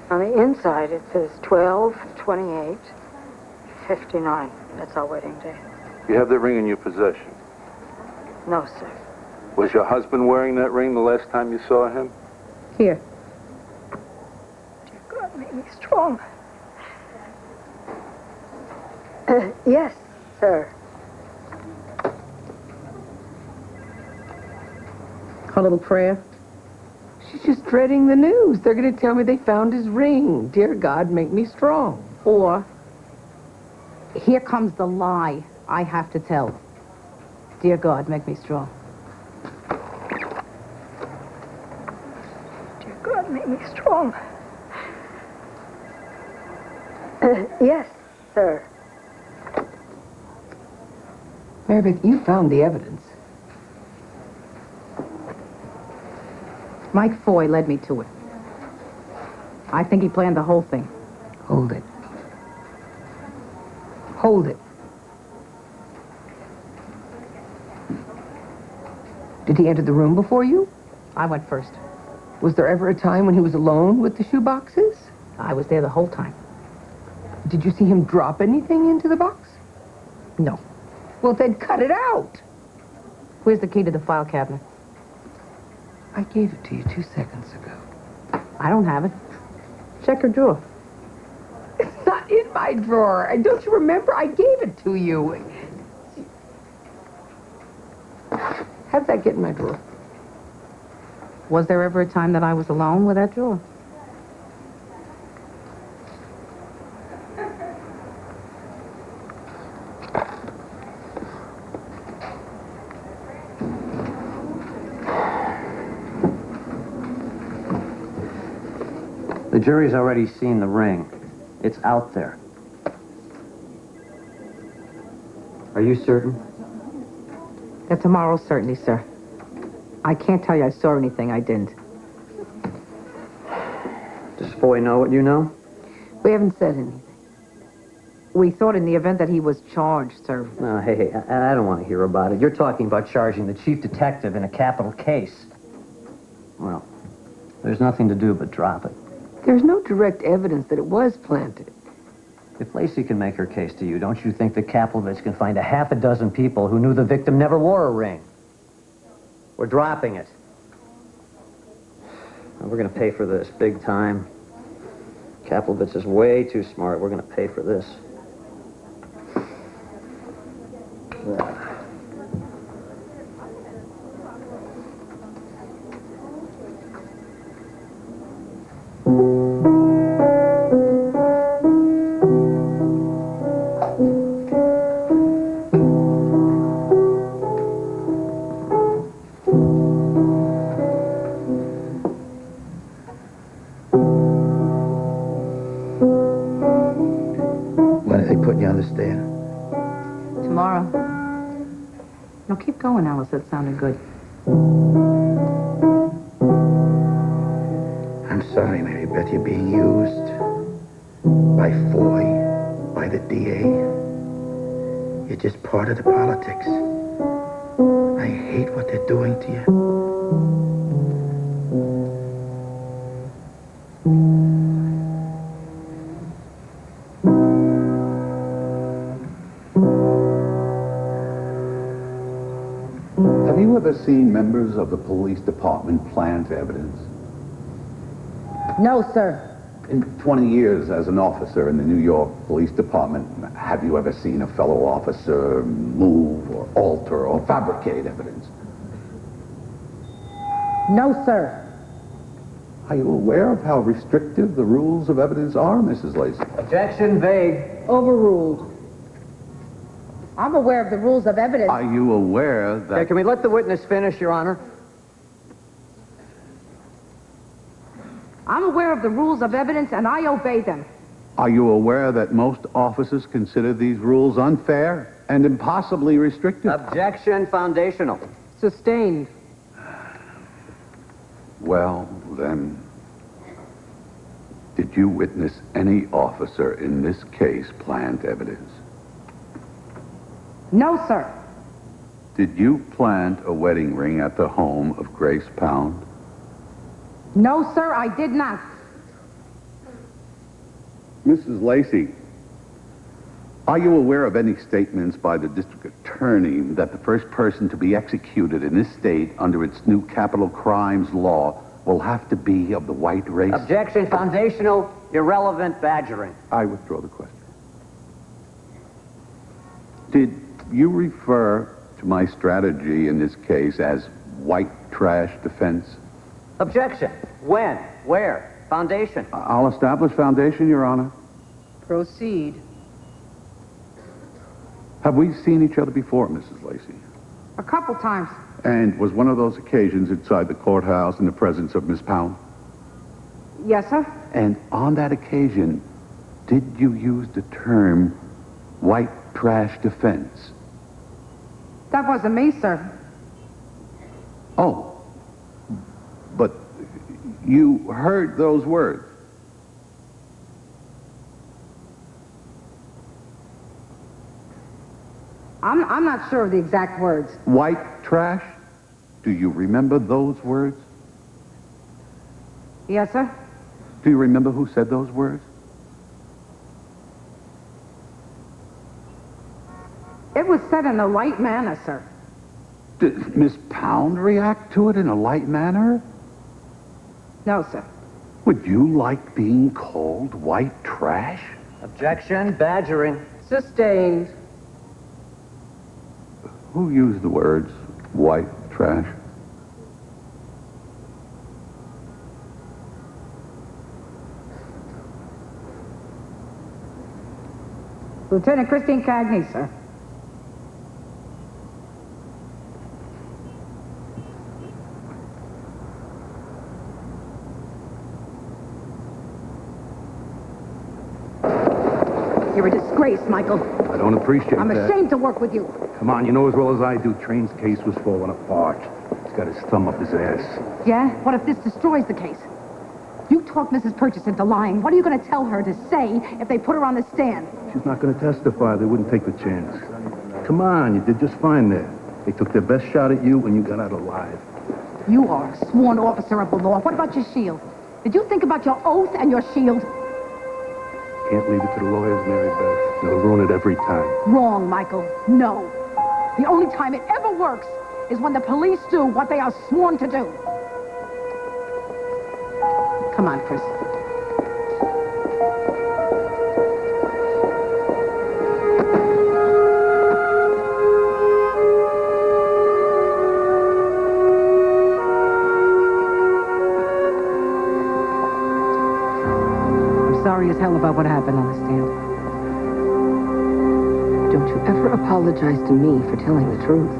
On the inside, it says 12/28/59. That's our wedding day. You have that ring in your possession. No, sir. Was your husband wearing that ring the last time you saw him? Here. Dear God, make me strong. Yes, sir. A little prayer. She's just dreading the news. They're going to tell me they found his ring. Dear God, make me strong. Or, here comes the lie I have to tell. Dear God, make me strong. Dear God, make me strong. Yes, sir. Marybeth, you found the evidence. Mike Foy led me to it. I think he planned the whole thing. Hold it. Hold it. Did he enter the room before you? I went first. Was there ever a time when he was alone with the shoe boxes? I was there the whole time. Did you see him drop anything into the box? No. Well, then cut it out. Where's the key to the file cabinet? I gave it to you 2 seconds ago. I don't have it. Check your drawer. It's not in my drawer. And don't you remember? I gave it to you. How'd that get in my drawer? Was there ever a time that I was alone with that drawer? The jury's already seen the ring. It's out there. Are you certain? That's a moral certainty, sir. I can't tell you I saw anything I didn't. Does Foy know what you know? We haven't said anything. We thought in the event that he was charged, sir. No, hey, I don't want to hear about it. You're talking about charging the chief detective in a capital case. Well, there's nothing to do but drop it. There's no direct evidence that it was planted. If Lacey can make her case to you, don't you think that Kaplovitz can find a half a dozen people who knew the victim never wore a ring? We're dropping it. And we're going to pay for this big time. Kaplovitz is way too smart. We're going to pay for this. When are they putting you on the stand? Tomorrow. No, keep going, Alice. That sounded good. I'm sorry, Mary Beth. You're being used by Foy, by the DA. You're just part of the politics. I hate what they're doing to you. Have you ever seen members of the police department plant evidence? No, sir. In 20 years as an officer in the New York Police Department, have you ever seen a fellow officer move or alter or fabricate evidence? No, sir. Are you aware of how restrictive the rules of evidence are, Mrs. Lacey? Objection, vague. Overruled. I'm aware of the rules of evidence. Are you aware that... Okay, can we let the witness finish, Your Honor? I'm aware of the rules of evidence, and I obey them. Are you aware that most officers consider these rules unfair and impossibly restrictive? Objection, foundational. Sustained. Well, then, did you witness any officer in this case plant evidence? No, sir. Did you plant a wedding ring at the home of Grace Pound? No, sir, I did not. Mrs. Lacey, are you aware of any statements by the district attorney that the first person to be executed in this state under its new capital crimes law will have to be of the white race? Objection, foundational, irrelevant, badgering. I withdraw the question. Did you refer to my strategy in this case as white trash defense? Objection. When? Where? Foundation. I'll establish foundation, Your Honor. Proceed. Have we seen each other before, Mrs. Lacey? A couple times. And was one of those occasions inside the courthouse in the presence of Miss Pound? Yes, sir. And on that occasion, did you use the term white trash defense? That wasn't me, sir. Oh, but you heard those words. I'm not sure of the exact words. White trash? Do you remember those words? Yes, sir. Do you remember who said those words? It was said in a light manner, sir. Did Miss Pound react to it in a light manner? No, sir. Would you like being called white trash? Objection, badgering. Sustained. Who used the words white trash? Lieutenant Christine Cagney, sir. You're a disgrace, Michael. I don't appreciate I'm that. ashamed to work with you. Come on, you know as well as I do, Train's case was falling apart. He's got his thumb up his ass. Yeah? What if this destroys the case? You talked Mrs. Purchase into lying. What are you going to tell her to say if they put her on the stand? She's not going to testify. They wouldn't take the chance. Come on, you did just fine there. They took their best shot at you and you got out alive. You are a sworn officer of the law. What about your shield? Did you think about your oath and your shield? Can't leave it to the lawyers, Mary Beth. They'll ruin it every time. Wrong, Michael. No. The only time it ever works is when the police do what they are sworn to do. Come on, Chris. I'm sorry as hell about what happened on the stand. Don't you ever apologize to me for telling the truth.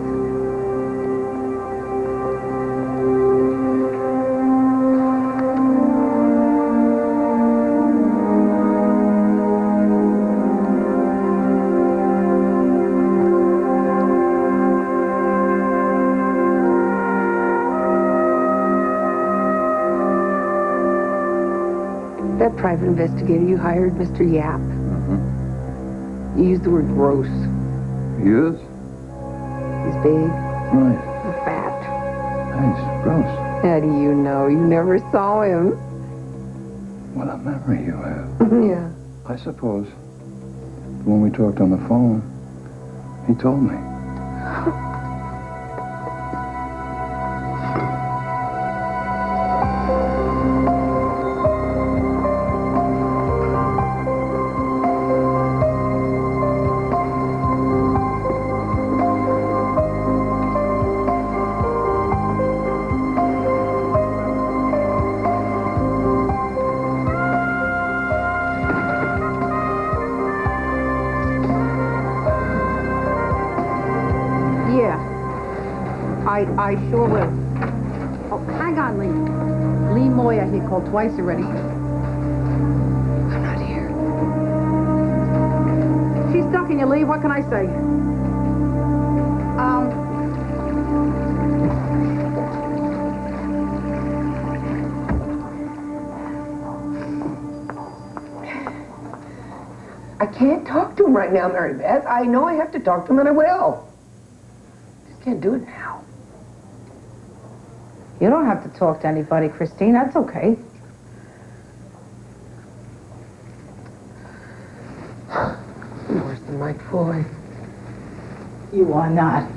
That private investigator you hired, Mr. Yap, you used the word gross. He is? He's big, Right. and fat. Nice. Gross. How do you know? You never saw him. What a memory you have. Yeah. I suppose when we talked on the phone, he told me. I sure will. Oh, hang on, Lee. Lee Moyer, he called twice already. I'm not here. She's ducking you, Lee. What can I say? I can't talk to him right now, Mary Beth. I know I have to talk to him, and I will. Just can't do it now. You don't have to talk to anybody, Christine. That's okay. I'm worse than Mike Foy. You are not.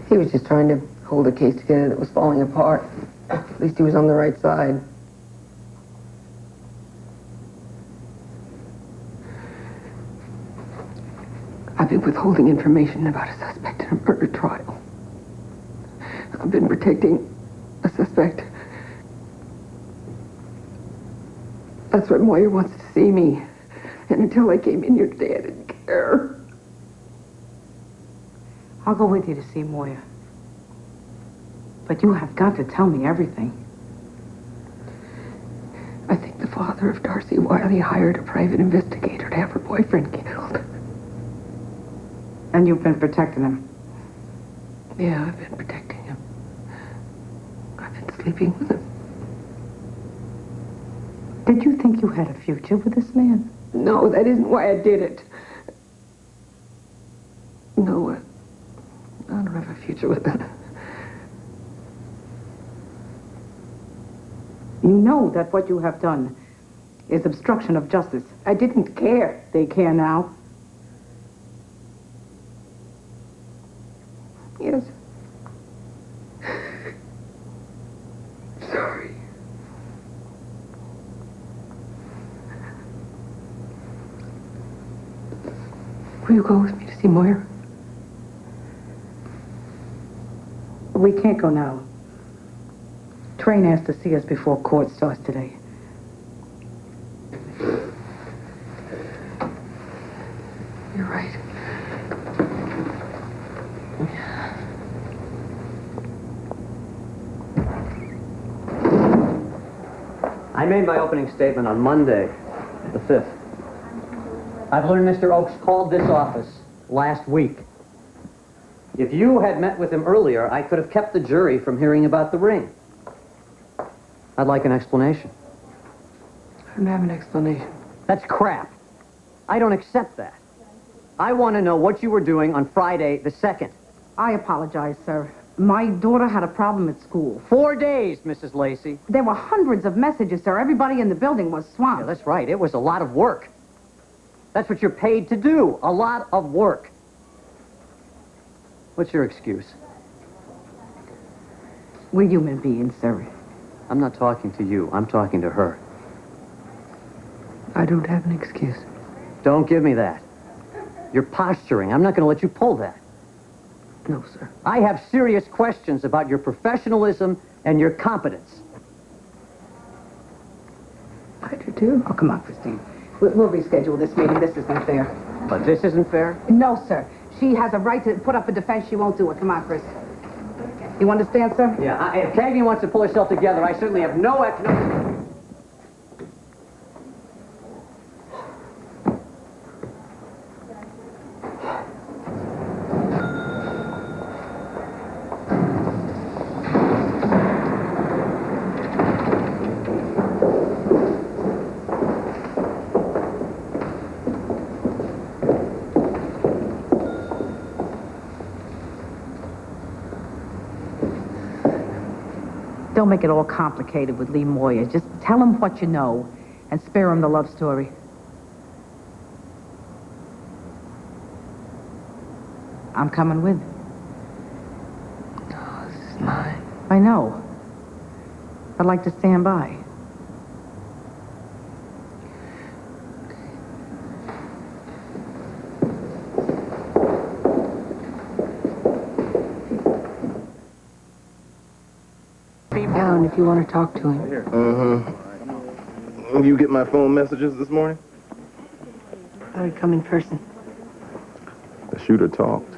He was just trying to hold the case together that was falling apart. At least he was on the right side. I've been withholding information about a suspect in a murder trial. I've been protecting a suspect. That's why Moyer wants to see me. And until I came in here today, I didn't care. I'll go with you to see Moyer. But you have got to tell me everything. I think the father of Darcy Wiley hired a private investigator to have her boyfriend killed. And you've been protecting him? Yeah, I've been protecting him. I've been sleeping with him. Did you think you had a future with this man? No, that isn't why I did it. No, I don't have a future with him. You know that what you have done is obstruction of justice. I didn't care. They care now. Yes. Sorry. Will you go with me to see Moyer? We can't go now. Train has to see us before court starts today. You're right. I made my opening statement on Monday, the 5th. I've learned Mr. Oakes called this office last week. If you had met with him earlier, I could have kept the jury from hearing about the ring. I'd like an explanation. I don't have an explanation. That's crap. I don't accept that. I want to know what you were doing on Friday the 2nd. I apologize, sir. My daughter had a problem at school. 4 days, Mrs. Lacey. There were hundreds of messages, sir. Everybody in the building was swamped. Yeah, that's right. It was a lot of work. That's what you're paid to do, a lot of work. What's your excuse? We're human beings, sir. I'm not talking to you. I'm talking to her. I don't have an excuse. Don't give me that. You're posturing. I'm not going to let you pull that. No, sir. I have serious questions about your professionalism and your competence. I do too. Oh, come on, Christine. We'll reschedule this meeting. This isn't fair. But this isn't fair? No, sir. She has a right to put up a defense. She won't do it. Come on, Chris. You understand, sir? Yeah, if Cagney wants to pull herself together, I certainly have no... Don't make it all complicated with Lee Moyer. Just tell him what you know and spare him the love story. I'm coming with. Oh, this is mine. I know. I'd like to stand by. Alan, if you want to talk to him. You get my phone messages this morning? I would come in person. The shooter talked.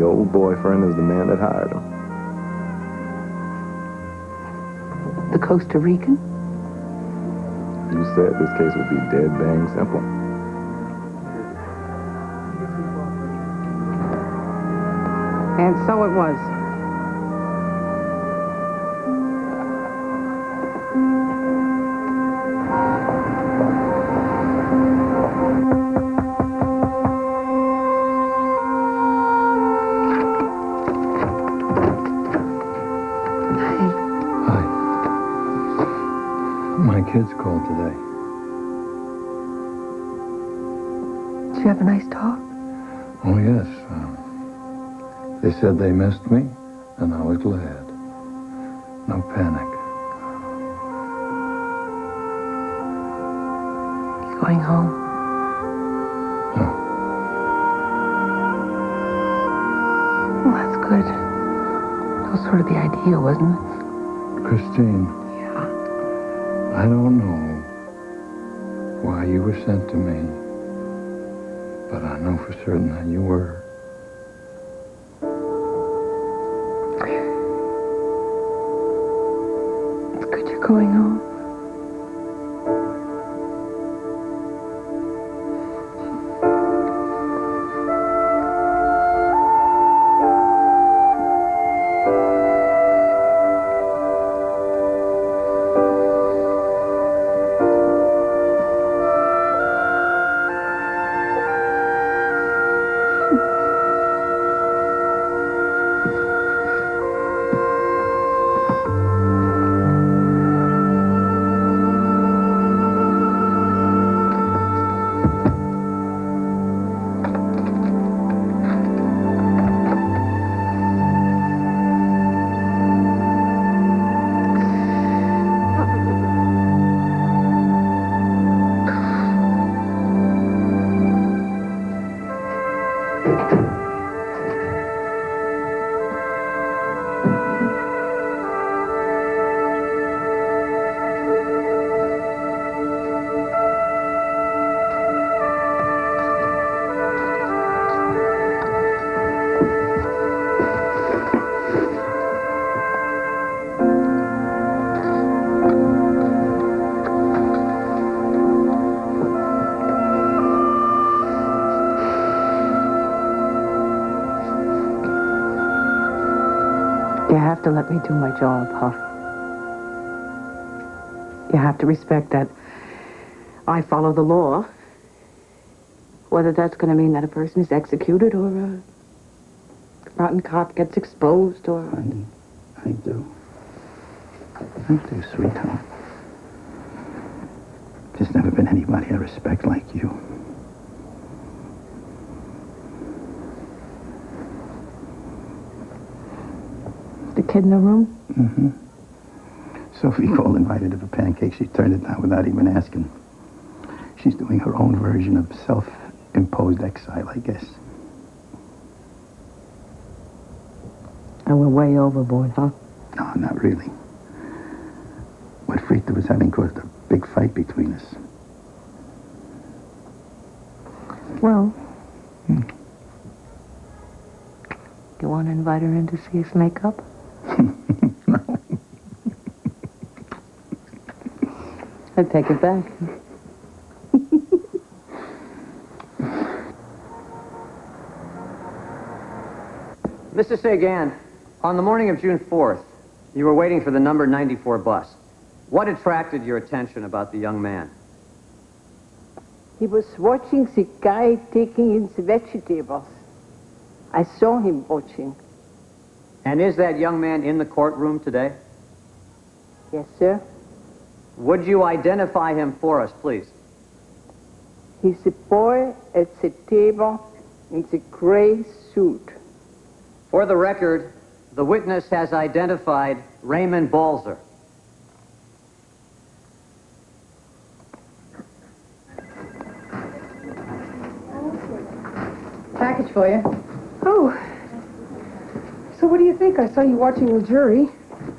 the old boyfriend is the man that hired him. The Costa Rican? You said this case would be dead bang simple. And so it was. My kids called today. Did you have a nice talk? Oh, yes. They said they missed me, and I was glad. No panic. You going home? No. Well, that's good. That was sort of the idea, wasn't it? Christine. Yeah. I don't know why you were sent to me, but I know for certain that you were. It's good you're going home. You have to let me do my job, Huff. You have to respect that I follow the law. Whether that's going to mean that a person is executed or a rotten cop gets exposed or... Honey, I do. I do, sweetheart. There's never been anybody I respect like you. The kid in the room? Mm-hmm. Sophie called, invited her for pancakes. She turned it down without even asking. She's doing her own version of self-imposed exile, I guess. And we're way overboard, huh? No, not really. What Frita was having caused a big fight between us. Well, you want to invite her in to see us make up? No. I'd take it back. Mr. Sagan, on the morning of June 4th, you were waiting for the number 94 bus. What attracted your attention about the young man? He was watching the guy taking in the vegetables. I saw him watching. And is that young man in the courtroom today? Yes, sir. Would you identify him for us, please? He's the boy at the table in the gray suit. For the record, the witness has identified Raymond Balzer. Package for you. Oh. So what do you think? I saw you watching the jury.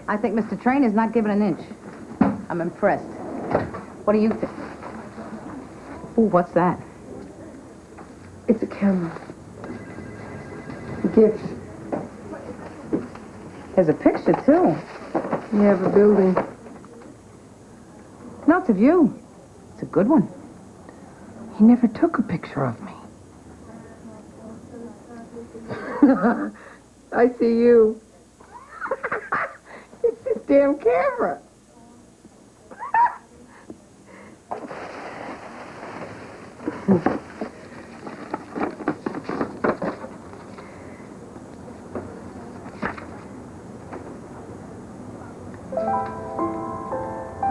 I think Mr. Train is not giving an inch. I'm impressed. What do you think? Ooh, what's that? It's a camera. A gift. There's a picture, too. Yeah, of a building. No, it's of you. It's a good one. He never took a picture of me. I see you. It's this damn camera.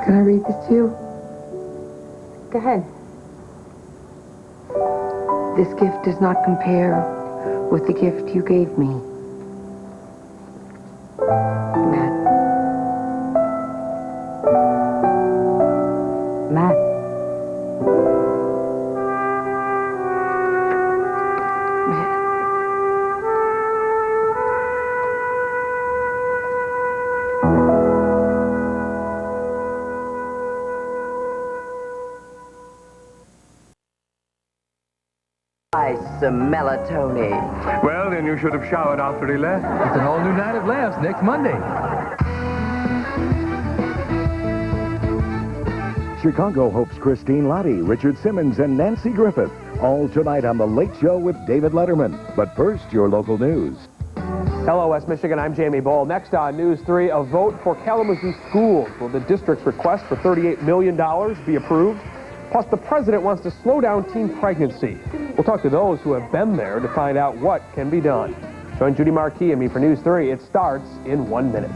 Can I read this to you? Go ahead. This gift does not compare with the gift you gave me. Matt. Matt. Some melatonin. Well, then you should have showered after he left. It's an all-new Night of Laughs next Monday. Chicago hopes Christine Lottie, Richard Simmons, and Nancy Griffith. All tonight on The Late Show with David Letterman. But first, your local news. Hello, West Michigan. I'm Jamie Bowl. Next on News 3, a vote for Kalamazoo schools. Will the district's request for $38 million be approved? Plus, the president wants to slow down teen pregnancy. We'll talk to those who have been there to find out what can be done. Join Judy Marquis and me for News 3. It starts in 1 minute.